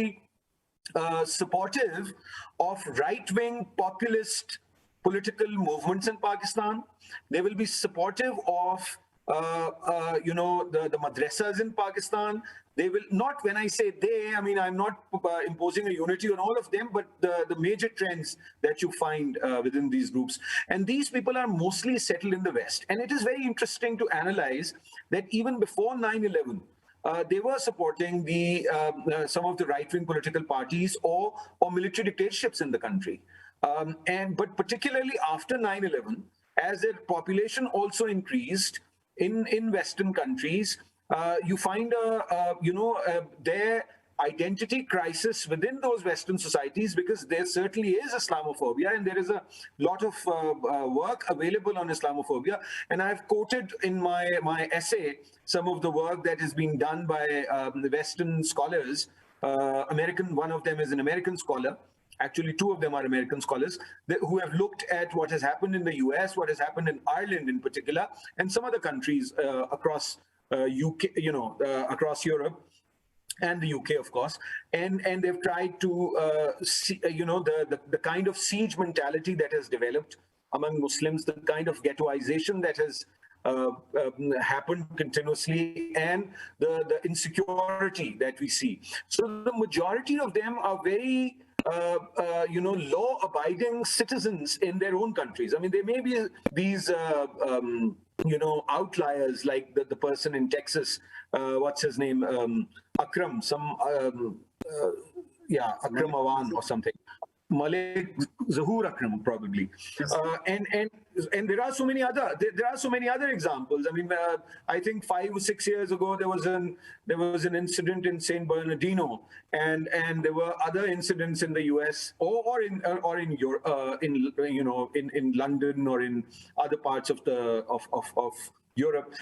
supportive of right-wing populist political movements in Pakistan. They will be supportive of the madrasas in Pakistan. They will not, when I say they, I mean, I'm not imposing a unity on all of them, but the major trends that you find within these groups. And these people are mostly settled in the West. And it is very interesting to analyze that even before 9/11, they were supporting some of the right-wing political parties or military dictatorships in the country. But particularly after 9/11, as their population also increased in Western countries, you find their identity crisis within those Western societies, because there certainly is Islamophobia, and there is a lot of work available on Islamophobia. And I've quoted in my essay some of the work that is being done by the Western scholars. One of them is an American scholar. Actually, two of them are American scholars who have looked at what has happened in the US, what has happened in Ireland in particular, and some other countries across UK, across Europe and the UK, of course, and they've tried to see, the kind of siege mentality that has developed among Muslims, the kind of ghettoization that has happened continuously, and the insecurity that we see. So the majority of them are very law-abiding citizens in their own countries. I mean, there may be these, outliers, like the person in Texas, what's his name, Akram, Akram Awan or something. Malik Zahur Akram, probably. Yes. And there are so many other examples. I mean, I think 5 or 6 years ago there was an incident in San Bernardino, and there were other incidents in the US or in Europe, in London or in other parts of Europe.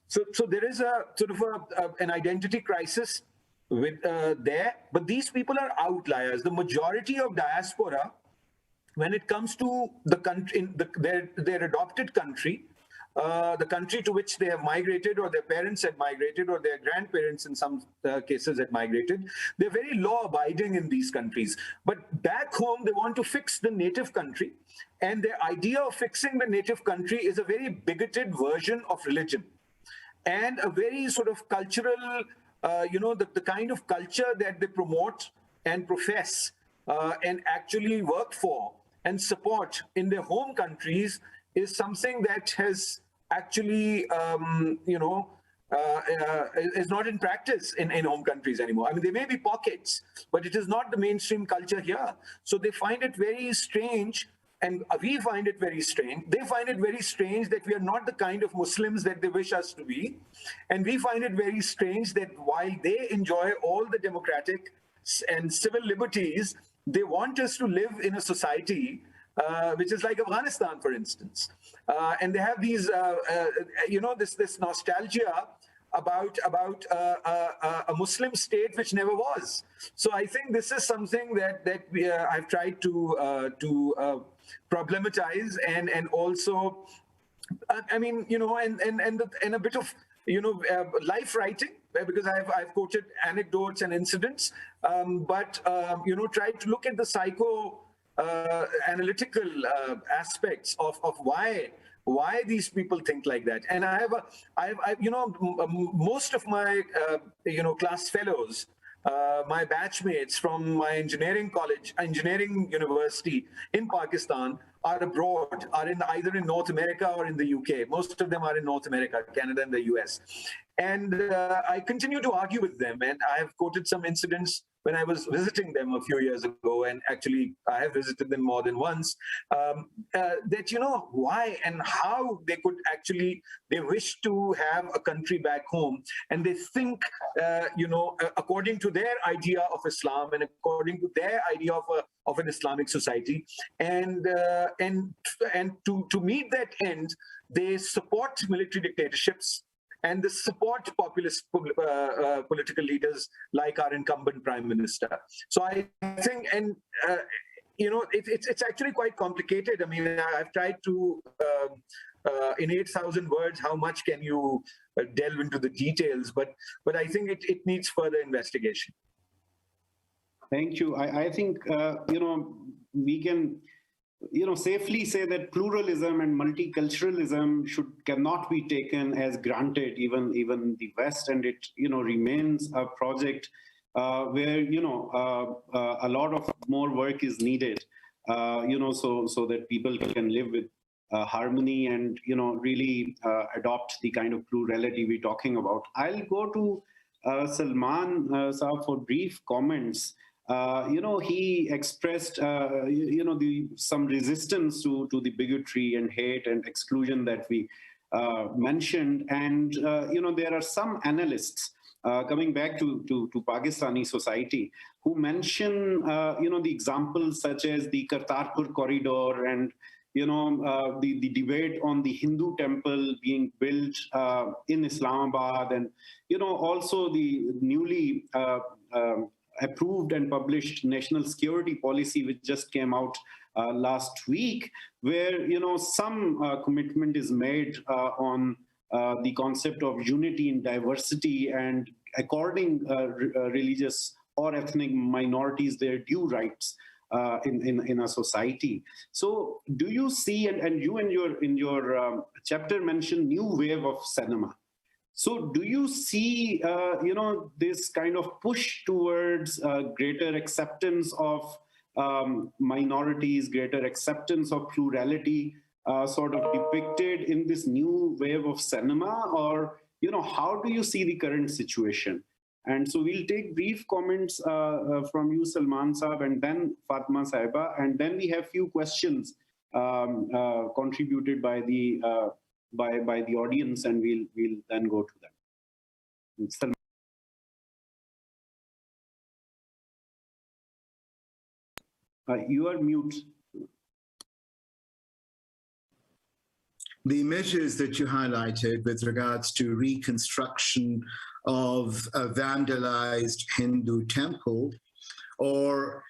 So there is a sort of an identity crisis with there, but these people are outliers. The majority of diaspora, when it comes to the country, their adopted country, the country to which they have migrated, or their parents had migrated, or their grandparents in some cases had migrated, they're very law-abiding in these countries. But back home, they want to fix the native country, and their idea of fixing the native country is a very bigoted version of religion, and a very sort of cultural, the kind of culture that they promote and profess and actually work for and support in their home countries is something that has actually, is not in practice in home countries anymore. I mean, there may be pockets, but it is not the mainstream culture here. So they find it very strange, and we find it very strange. They find it very strange that we are not the kind of Muslims that they wish us to be. And we find it very strange that while they enjoy all the democratic and civil liberties, they want us to live in a society which is like Afghanistan, for instance. And they have these, this nostalgia about a Muslim state which never was. So I think this is something that I've tried to problematize, and also, I mean, and a bit of life writing, because I've quoted anecdotes and incidents, but tried to look at the analytical aspects of why these people think like that. And I have most of my class fellows, my batchmates from my engineering university in Pakistan are abroad, are either in North America or in the UK. Most of them are in North America, Canada and the US. And I continue to argue with them. And I have quoted some incidents when I was visiting them a few years ago, and actually I have visited them more than once, that, you know, why and how they could actually, they wish to have a country back home, and they think, you know, according to their idea of Islam and according to their idea of an Islamic society, and to meet that end, they support military dictatorships and they support populist political leaders like our incumbent prime minister. So I think, and you know, it's actually quite complicated. I mean, I've tried to, in 8,000 words, how much can you delve into the details? But I think it needs further investigation. Thank you. I think, you know, we can, you know, safely say that pluralism and multiculturalism cannot be taken as granted, even the West, and it, you know, remains a project where, you know, a lot of more work is needed, you know, so that people can live with harmony and, you know, really adopt the kind of plurality we're talking about. I'll go to Salman Saab for brief comments. You know, he expressed, you know, some resistance to the bigotry and hate and exclusion that we mentioned. And, you know, there are some analysts coming back to Pakistani society who mention, you know, the examples such as the Kartarpur corridor and, you know, the debate on the Hindu temple being built in Islamabad, and, you know, also the newly approved and published national security policy, which just came out last week, where, you know, some commitment is made on the concept of unity in diversity and according religious or ethnic minorities their due rights in a society. So do you see, and you in your chapter mentioned new wave of cinema. So do you see, you know, this kind of push towards greater acceptance of minorities, greater acceptance of plurality sort of depicted in this new wave of cinema? Or, you know, how do you see the current situation? And so we'll take brief comments from you, Salman Saab, and then Fatma Saiba, and then we have few questions contributed by the audience, and we'll then go to them. Salman. You are mute. The measures that you highlighted with regards to reconstruction of a vandalized Hindu temple or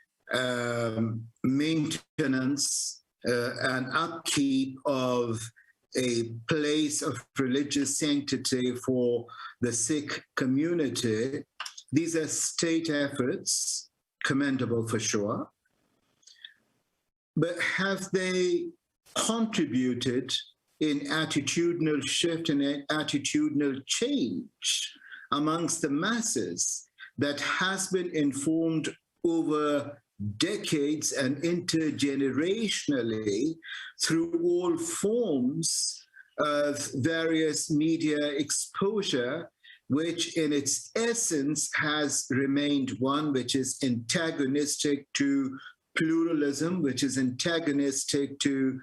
maintenance and upkeep of a place of religious sanctity for the Sikh community, these are state efforts, commendable for sure. But have they contributed in attitudinal shift and attitudinal change amongst the masses that has been informed over decades and intergenerationally through all forms of various media exposure, which in its essence has remained one which is antagonistic to pluralism, which is antagonistic to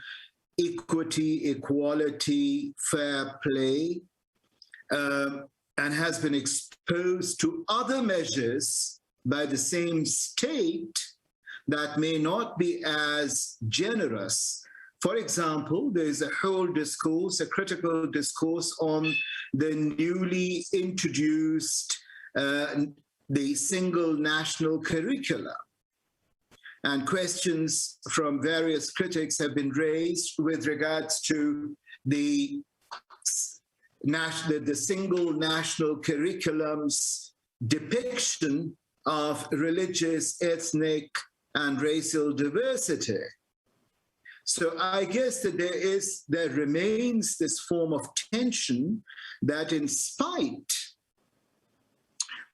equity, equality, fair play, and has been exposed to other measures by the same state that may not be as generous. For example, there's a whole discourse, a critical discourse on the newly introduced, the single national curricula. And questions from various critics have been raised with regards to the single national curriculum's depiction of religious, ethnic, and racial diversity. So I guess that there remains this form of tension that in spite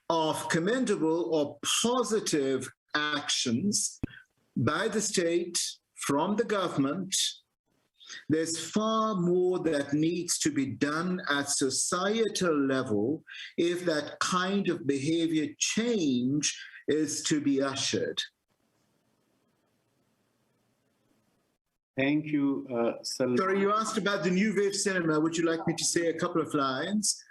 of commendable or positive actions by the state, from the government, there's far more that needs to be done at societal level if that kind of behavior change is to be ushered. Thank you, Salman. Sorry, you asked about the New Wave cinema. Would you like me to say a couple of lines?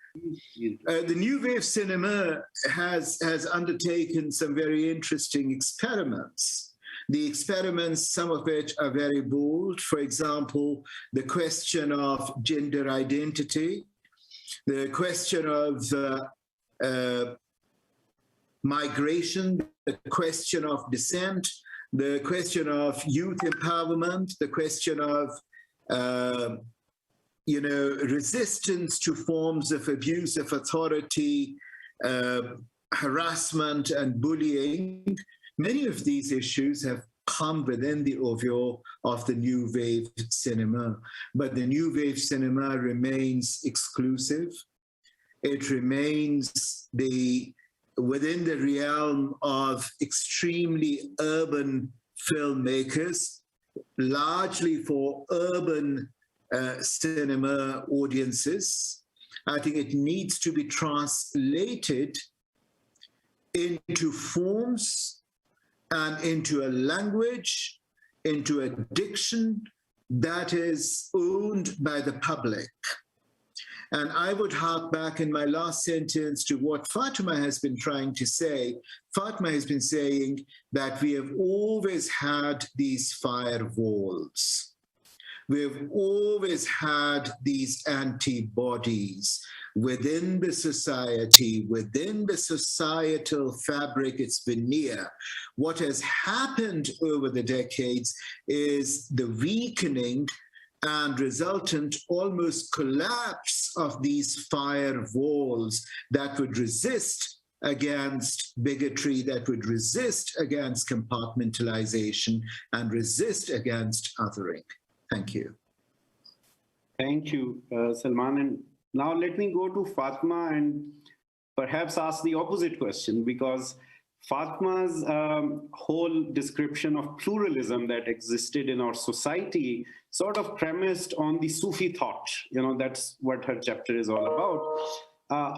The New Wave cinema has undertaken some very interesting experiments. The experiments, some of which are very bold. For example, the question of gender identity, the question of migration, the question of dissent, the question of youth empowerment, the question of resistance to forms of abuse of authority, harassment and bullying. Many of these issues have come within the oeuvre of the New Wave cinema, but the New Wave cinema remains exclusive. It remains within the realm of extremely urban filmmakers, largely for urban cinema audiences. I think it needs to be translated into forms and into a language, into a diction that is owned by the public. And I would hark back in my last sentence to what Fatima has been trying to say. Fatima has been saying that we have always had these firewalls. We've always had these antibodies within the society, within the societal fabric, its veneer. What has happened over the decades is the weakening and resultant almost collapse of these firewalls that would resist against bigotry, that would resist against compartmentalization and resist against othering. Thank you. Thank you, Salman. And now let me go to Fatma and perhaps ask the opposite question, because Fatma's whole description of pluralism that existed in our society sort of premised on the Sufi thought. That's what her chapter is all about.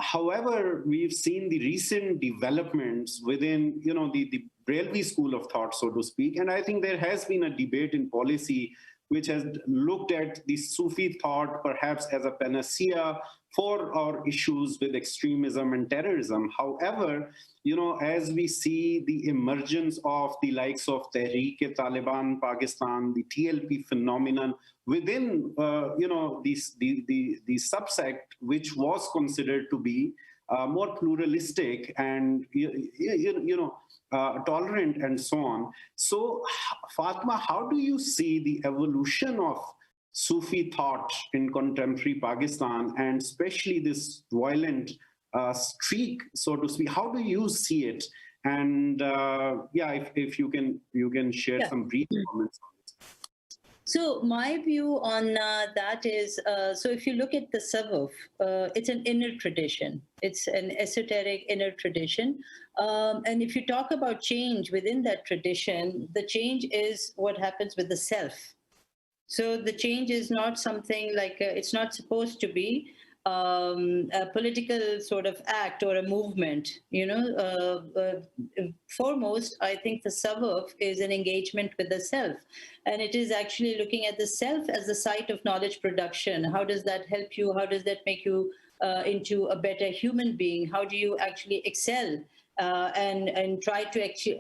However, we've seen the recent developments within, the Brailwi school of thought, so to speak. And I think there has been a debate in policy which has looked at the Sufi thought perhaps as a panacea for our issues with extremism and terrorism. However, as we see the emergence of the likes of Tehreek-e-Taliban Pakistan, the TLP phenomenon within, the subsect which was considered to be more pluralistic and, tolerant and so on. So, Fatma, how do you see the evolution of Sufi thought in contemporary Pakistan, and especially this violent streak, so to speak? How do you see it? And if you can share some brief comments on it. So my view on that is, so if you look at the tasawwuf, it's an inner tradition. It's an esoteric inner tradition. And if you talk about change within that tradition, the change is what happens with the self. So the change is not something like, it's not supposed to be a political sort of act or a movement. Foremost, I think the tasawwuf is an engagement with the self. And it is actually looking at the self as the site of knowledge production. How does that help you? How does that make you into a better human being? How do you actually excel and try to actually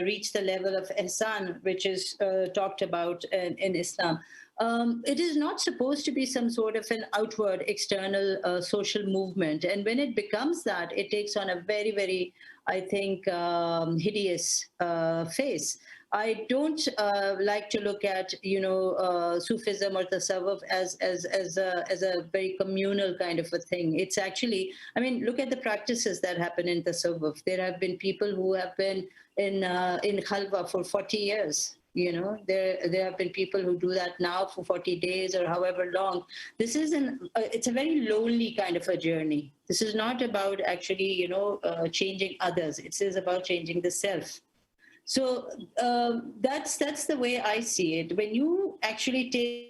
reach the level of ihsan, which is talked about in Islam? It is not supposed to be some sort of an outward, external social movement. And when it becomes that, it takes on a very, very, I think, hideous face. I don't like to look at, Sufism or tasawwuf as a very communal kind of a thing. It's actually, look at the practices that happen in tasawwuf. There have been people who have been in khalwa for 40 years. There have been people who do that now for 40 days or however long. This is it's a very lonely kind of a journey. This is not about actually, changing others. It is about changing the self. So that's the way I see it. When you actually take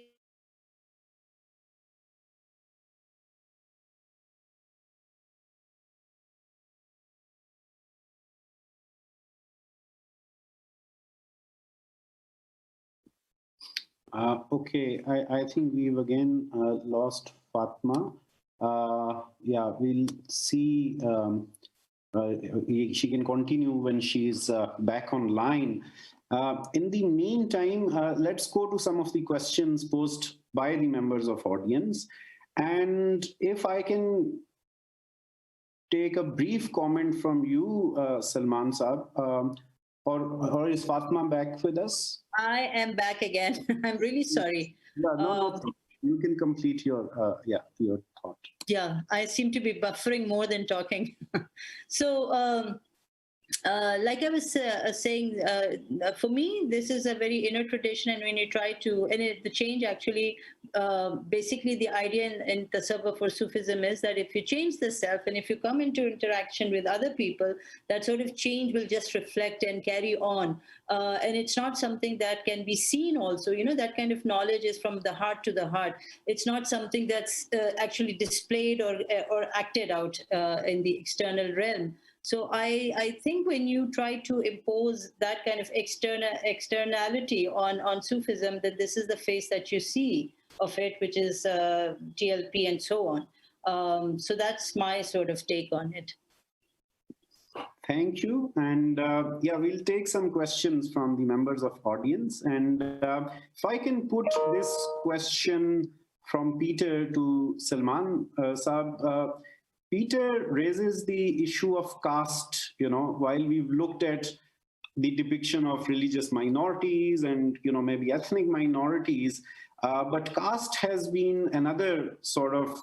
Okay, I think we've again lost Fatma. Yeah, we'll see. She can continue when she's back online. In the meantime, let's go to some of the questions posed by the members of audience. And if I can take a brief comment from you, Salman Saab, or is Fatma back with us? I am back again. I'm really sorry. Yeah, no. You can complete your your thought. Yeah, I seem to be buffering more than talking. So, like I was saying, for me, this is a very inner tradition, and when you try to, the change actually, basically the idea in tasawwuf for Sufism is that if you change the self and if you come into interaction with other people, that sort of change will just reflect and carry on. And it's not something that can be seen also, that kind of knowledge is from the heart to the heart. It's not something that's actually displayed or acted out in the external realm. So I think when you try to impose that kind of externality on Sufism, that this is the face that you see of it, which is TLP and so on. So that's my sort of take on it. Thank you. And yeah, we'll take some questions from the members of audience. And if I can put this question from Peter to Salman Saab. Peter raises the issue of caste, while we've looked at the depiction of religious minorities and, maybe ethnic minorities, but caste has been another sort of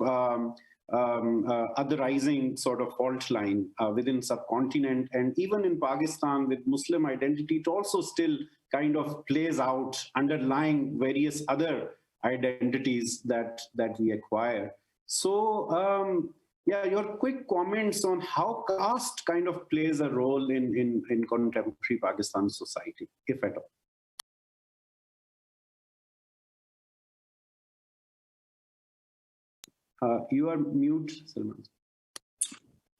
otherizing sort of fault line within subcontinent. And even in Pakistan with Muslim identity, it also still kind of plays out underlying various other identities that we acquire. So, yeah, your quick comments on how caste kind of plays a role in contemporary Pakistan society, if at all. You are mute, Salman.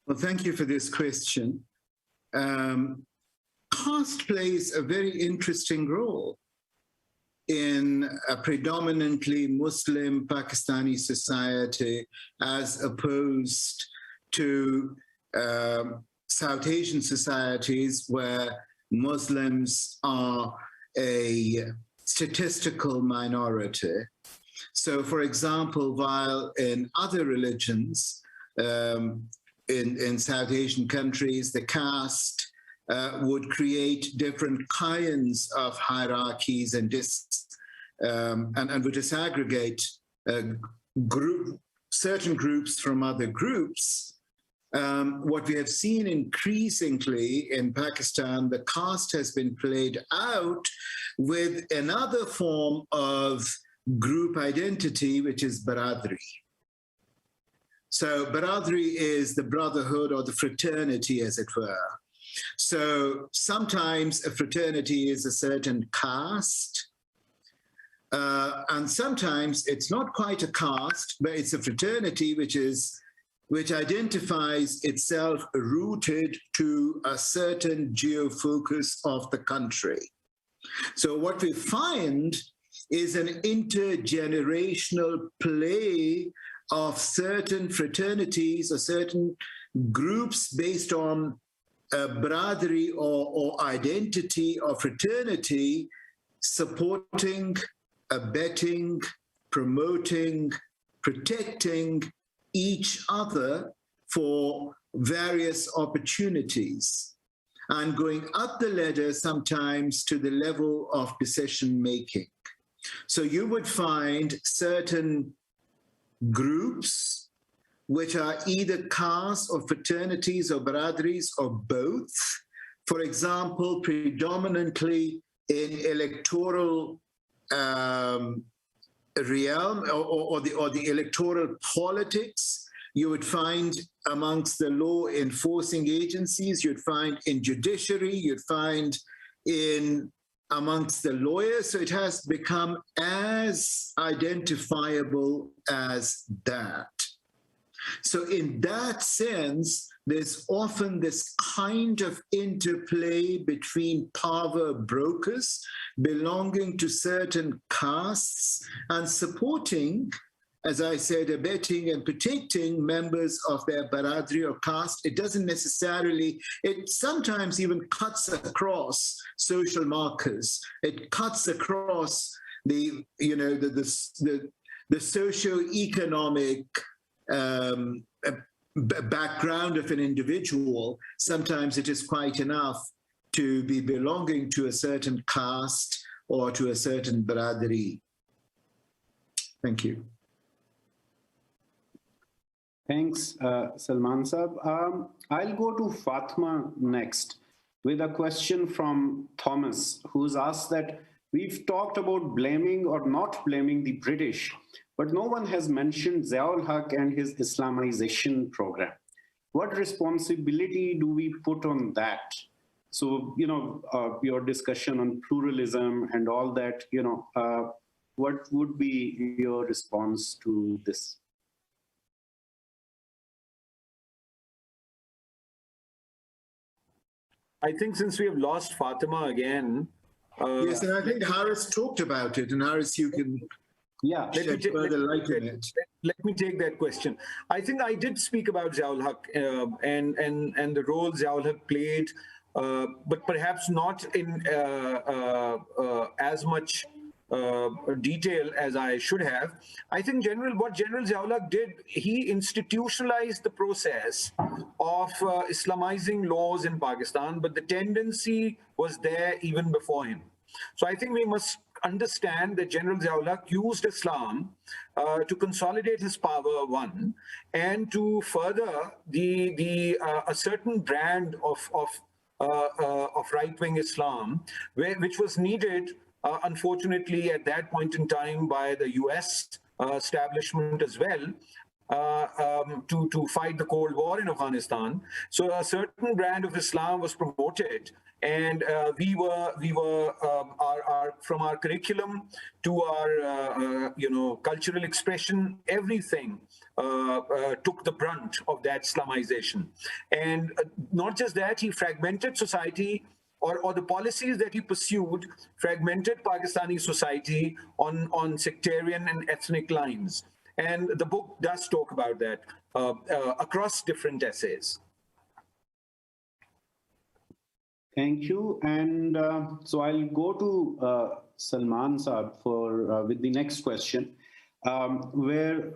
Well, thank you for this question. Caste plays a very interesting role in a predominantly Muslim Pakistani society as opposed to South Asian societies where Muslims are a statistical minority. So, for example, while in other religions, in South Asian countries, the caste would create different kinds of hierarchies and would disaggregate certain groups from other groups. What we have seen increasingly in Pakistan, the caste has been played out with another form of group identity, which is Baradari. So Baradari is the brotherhood or the fraternity, as it were. So sometimes a fraternity is a certain caste, and sometimes it's not quite a caste, but it's a fraternity which identifies itself rooted to a certain geofocus of the country. So what we find is an intergenerational play of certain fraternities or certain groups based on Baradari or identity or fraternity, supporting, abetting, promoting, protecting each other for various opportunities, and going up the ladder sometimes to the level of decision making. So you would find certain groups which are either castes or fraternities or baradaris or both. For example, predominantly in electoral realm or the electoral politics, you would find amongst the law enforcing agencies, you'd find in judiciary, you'd find in amongst the lawyers. So it has become as identifiable as that. So in that sense, there's often this kind of interplay between power brokers belonging to certain castes and supporting, as I said, abetting and protecting members of their Baradari or caste. It doesn't necessarily, it sometimes even cuts across social markers. It cuts across the, you know, the socio-economic background of an individual. Sometimes it is quite enough to be belonging to a certain caste or to a certain Baradari. Thank you. Thanks, Salman Saab. I'll go to Fatma next with a question from Thomas, who's asked that we've talked about blaming or not blaming the British, but no one has mentioned Ziaul Haq and his Islamization program. What responsibility do we put on that? So, you know, your discussion on pluralism and all that, you know, what would be your response to this? I think since we have lost Fatima again. Yes, and I think Haris talked about it, and Haris, you can shed further light on it. Let me take that question. I think I did speak about Ziaul Haq and the role Ziaul Haq played, but perhaps not in as much detail as I should have. I think what General Ziaul Haq did, he institutionalized the process of Islamizing laws in Pakistan, but the tendency was there even before him. So I think we must understand that General Ziaul Haq used Islam to consolidate his power, one, and to further a certain brand of right-wing Islam, which was needed, unfortunately, at that point in time by the US establishment as well, to fight the Cold War in Afghanistan. So a certain brand of Islam was promoted, and we were from our curriculum to our cultural expression, everything took the brunt of that Islamization. And not just that, he fragmented society, or the policies that he pursued fragmented Pakistani society on sectarian and ethnic lines. And the book does talk about that across different essays. Thank you. And so I'll go to Salman Saab with the next question, where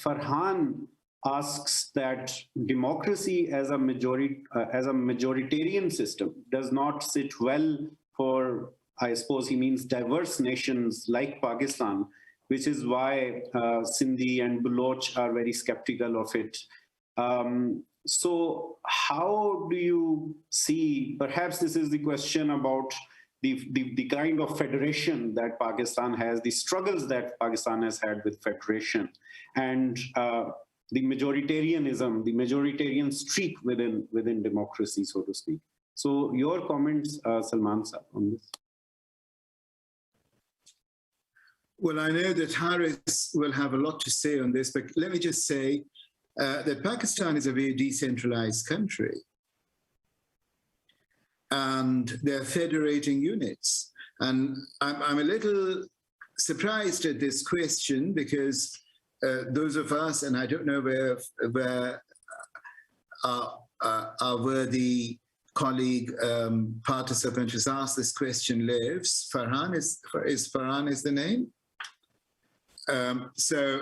Farhan asks that democracy as a majoritarian system does not sit well for, I suppose he means, diverse nations like Pakistan, which is why Sindhi and Baloch are very skeptical of it. So how do you see, perhaps this is the question about the kind of federation that Pakistan has, the struggles that Pakistan has had with federation, and the majoritarianism, the majoritarian streak within democracy, so to speak. So your comments, Salman Saab, on this? Well, I know that Haris will have a lot to say on this, but let me just say that Pakistan is a very decentralized country. And they're federating units. And I'm a little surprised at this question, because those of us, and I don't know where our worthy colleague, participant who's asked this question lives. Farhan is the name? So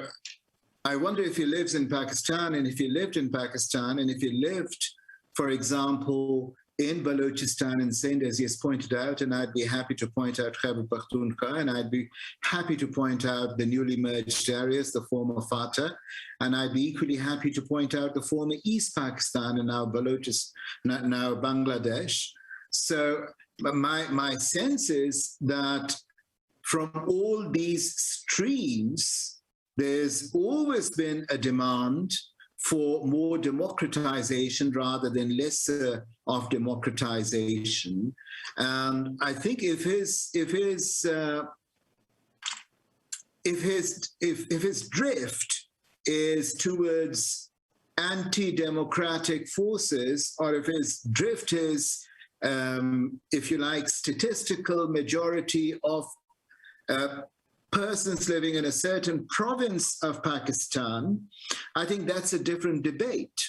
I wonder if he lives in Pakistan, and if he lived in Pakistan, and if he lived, for example, in Balochistan and Sindh, as he has pointed out, and I'd be happy to point out Khyber Pakhtunkhwa, and I'd be happy to point out the newly merged areas, the former FATA, and I'd be equally happy to point out the former East Pakistan and now now Bangladesh. So my sense is that from all these streams, there's always been a demand for more democratization rather than lesser of democratization. And I think if his drift is towards anti-democratic forces, or if his drift is, if you like, statistical majority of persons living in a certain province of Pakistan, I think that's a different debate.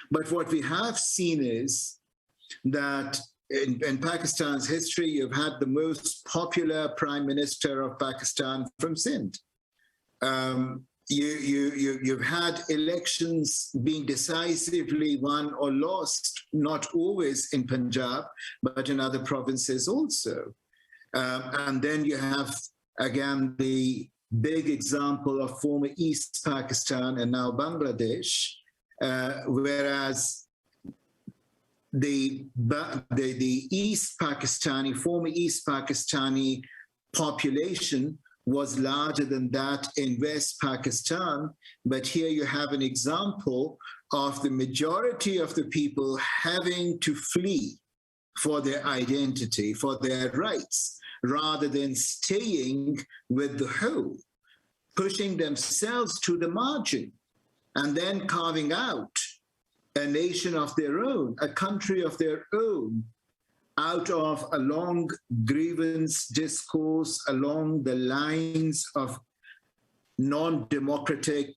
But what we have seen is that in Pakistan's history, you've had the most popular prime minister of Pakistan from Sindh. You've had elections being decisively won or lost, not always in Punjab, but in other provinces also. And then you have, again, the big example of former East Pakistan and now Bangladesh, whereas the East Pakistani, former East Pakistani population was larger than that in West Pakistan. But here you have an example of the majority of the people having to flee for their identity, for their rights, rather than staying with the whole, pushing themselves to the margin, and then carving out a nation of their own, a country of their own, out of a long grievance discourse along the lines of non-democratic,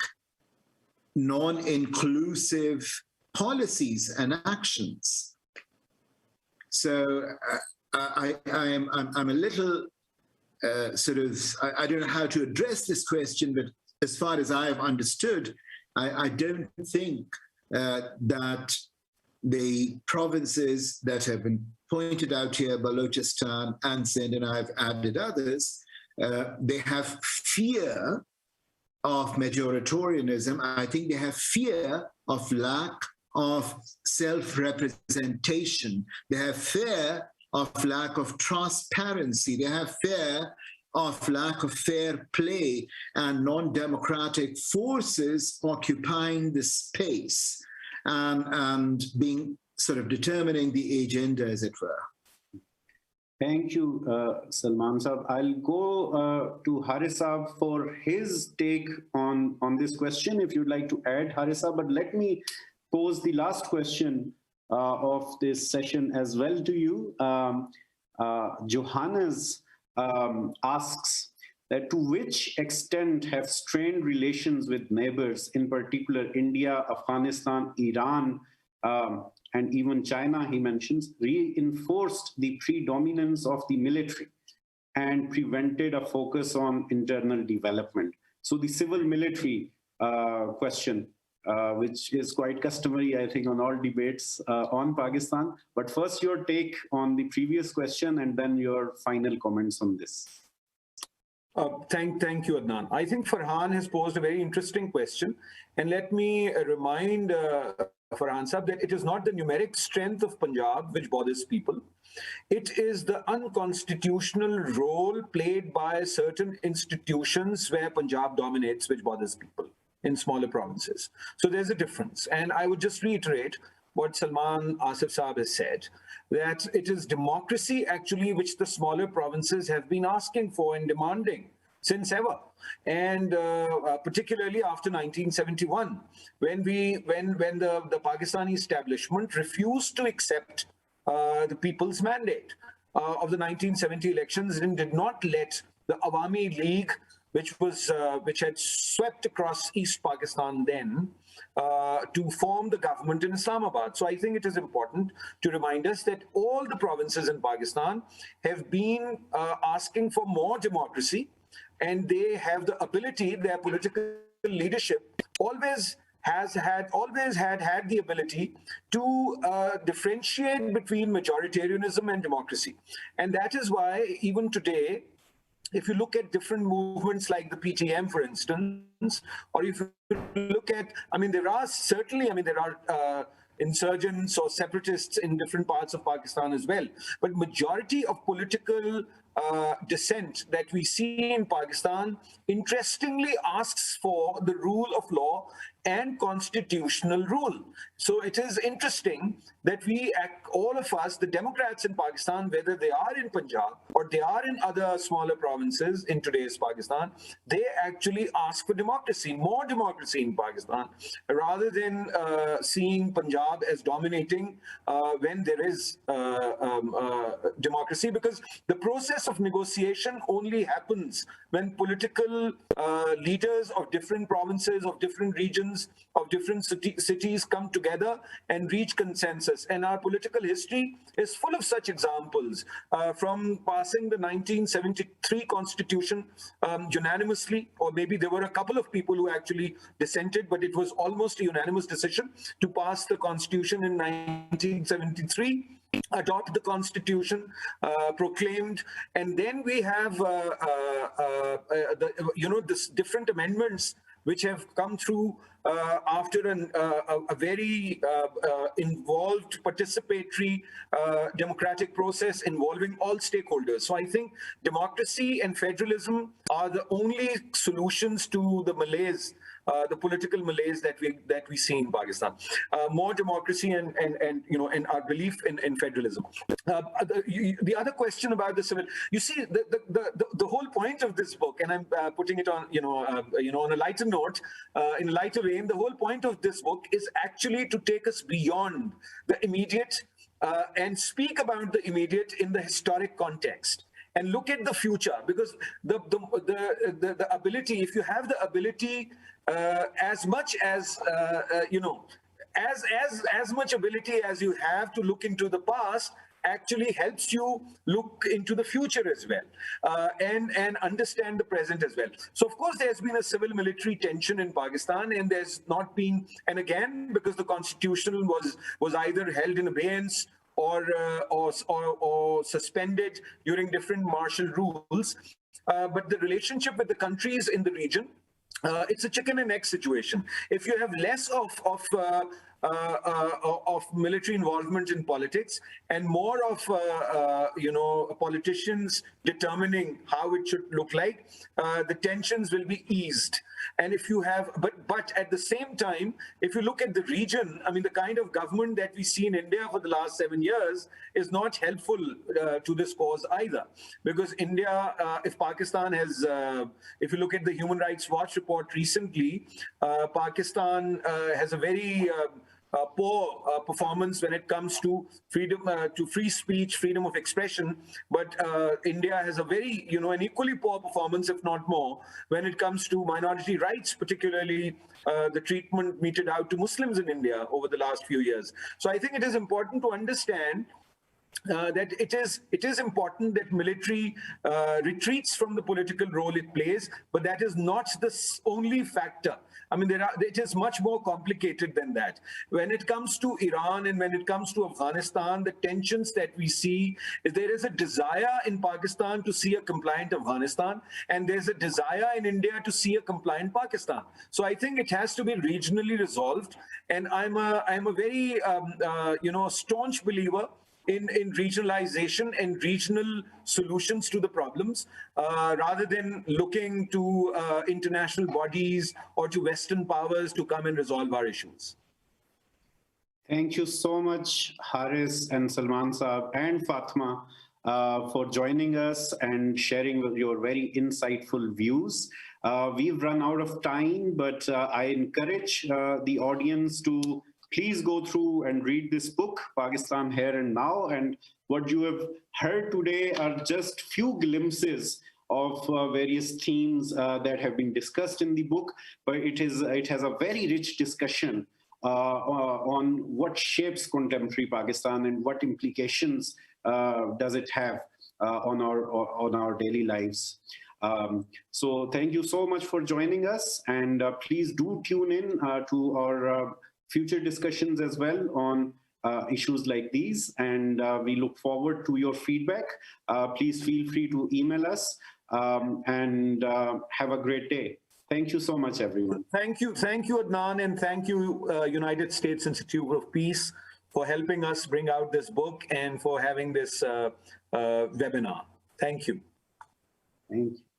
non-inclusive policies and actions. So I'm a little I don't know how to address this question, but as far as I have understood, I don't think that the provinces that have been pointed out here, Balochistan and Sindh, and I've added others, they have fear of majoritarianism. I think they have fear of lack of self-representation. They have fear of lack of transparency. They have fear of lack of fair play and non-democratic forces occupying the space and being sort of determining the agenda, as it were. Thank you, Salman Saab. I'll go to Haris Saab for his take on this question, if you'd like to add, Haris Saab. But let me pose the last question of this session as well to you. Johannes asks that to which extent have strained relations with neighbors, in particular India, Afghanistan, Iran, and even China, he mentions, reinforced the predominance of the military and prevented a focus on internal development? So the civil-military question, which is quite customary, I think, on all debates on Pakistan. But first, your take on the previous question, and then your final comments on this. Thank you, Adnan. I think Farhan has posed a very interesting question. And let me remind Farhan Saab that it is not the numeric strength of Punjab which bothers people. It is the unconstitutional role played by certain institutions where Punjab dominates which bothers people in smaller provinces. So there's a difference. And I would just reiterate what Salman Asif Saab has said, that it is democracy actually which the smaller provinces have been asking for and demanding since ever. And particularly after 1971, when the Pakistani establishment refused to accept the people's mandate of the 1970 elections and did not let the Awami League, which had swept across East Pakistan then, to form the government in Islamabad. So I think it is important to remind us that all the provinces in Pakistan have been asking for more democracy, and they have the ability, their political leadership always had the ability to differentiate between majoritarianism and democracy. And that is why even today, if you look at different movements like the PTM, for instance, or if you look at, there are insurgents or separatists in different parts of Pakistan as well. But majority of political dissent that we see in Pakistan, interestingly, asks for the rule of law and constitutional rule. So it is interesting that all of us, the Democrats in Pakistan, whether they are in Punjab or they are in other smaller provinces in today's Pakistan, they actually ask for democracy, more democracy in Pakistan, rather than seeing Punjab as dominating when there is democracy, because the process of negotiation only happens when political leaders of different provinces, of different regions, of different cities come together and reach consensus. And our political history is full of such examples, from passing the 1973 constitution unanimously, or maybe there were a couple of people who actually dissented, but it was almost a unanimous decision to pass the constitution in 1973, adopt the constitution, proclaimed, and then we have this different amendments which have come through after a very involved, participatory, democratic process involving all stakeholders. So I think democracy and federalism are the only solutions to the malaise, the political malaise that we see in Pakistan. More democracy and our belief in federalism. The other question about the civil, you see, the whole point of this book, and I'm putting it on on a lighter note, in a lighter vein, the whole point of this book is actually to take us beyond the immediate and speak about the immediate in the historic context, and look at the future, because the ability, if you have the ability, as much as as much ability as you have to look into the past, actually helps you look into the future as well, and understand the present as well. So of course there's been a civil military tension in Pakistan, and there's not been, and again, because the constitution was either held in abeyance or suspended during different martial rules, but the relationship with the countries in the region, it's a chicken and egg situation. If you have less of military involvement in politics and more of politicians determining how it should look like, the tensions will be eased. And if you have, but at the same time, if you look at the region, I mean, the kind of government that we see in India for the last 7 years is not helpful to this cause either, because India, if Pakistan has, if you look at the Human Rights Watch report recently, Pakistan has a very poor performance when it comes to freedom, to free speech, freedom of expression, but India has a very, an equally poor performance, if not more, when it comes to minority rights, particularly the treatment meted out to Muslims in India over the last few years. So I think it is important to understand that it is important that military retreats from the political role it plays, but that is not the only factor. I mean, it is much more complicated than that. When it comes to Iran and when it comes to Afghanistan, the tensions that we see is there is a desire in Pakistan to see a compliant Afghanistan, and there's a desire in India to see a compliant Pakistan. So I think it has to be regionally resolved, and I'm a very staunch believer in regionalization and regional solutions to the problems, rather than looking to international bodies or to Western powers to come and resolve our issues. Thank you so much, Haris and Salman Saab and Fatma, for joining us and sharing your very insightful views. We've run out of time, but I encourage the audience to please go through and read this book, Pakistan Here and Now. And what you have heard today are just few glimpses of various themes that have been discussed in the book, but it has a very rich discussion on what shapes contemporary Pakistan and what implications does it have on our daily lives. So thank you so much for joining us, and please do tune in to our future discussions as well on issues like these, and we look forward to your feedback. Please feel free to email us, and have a great day. Thank you so much, everyone. Thank you, Adnan, and thank you, United States Institute of Peace, for helping us bring out this book and for having this webinar. Thank you. Thank you.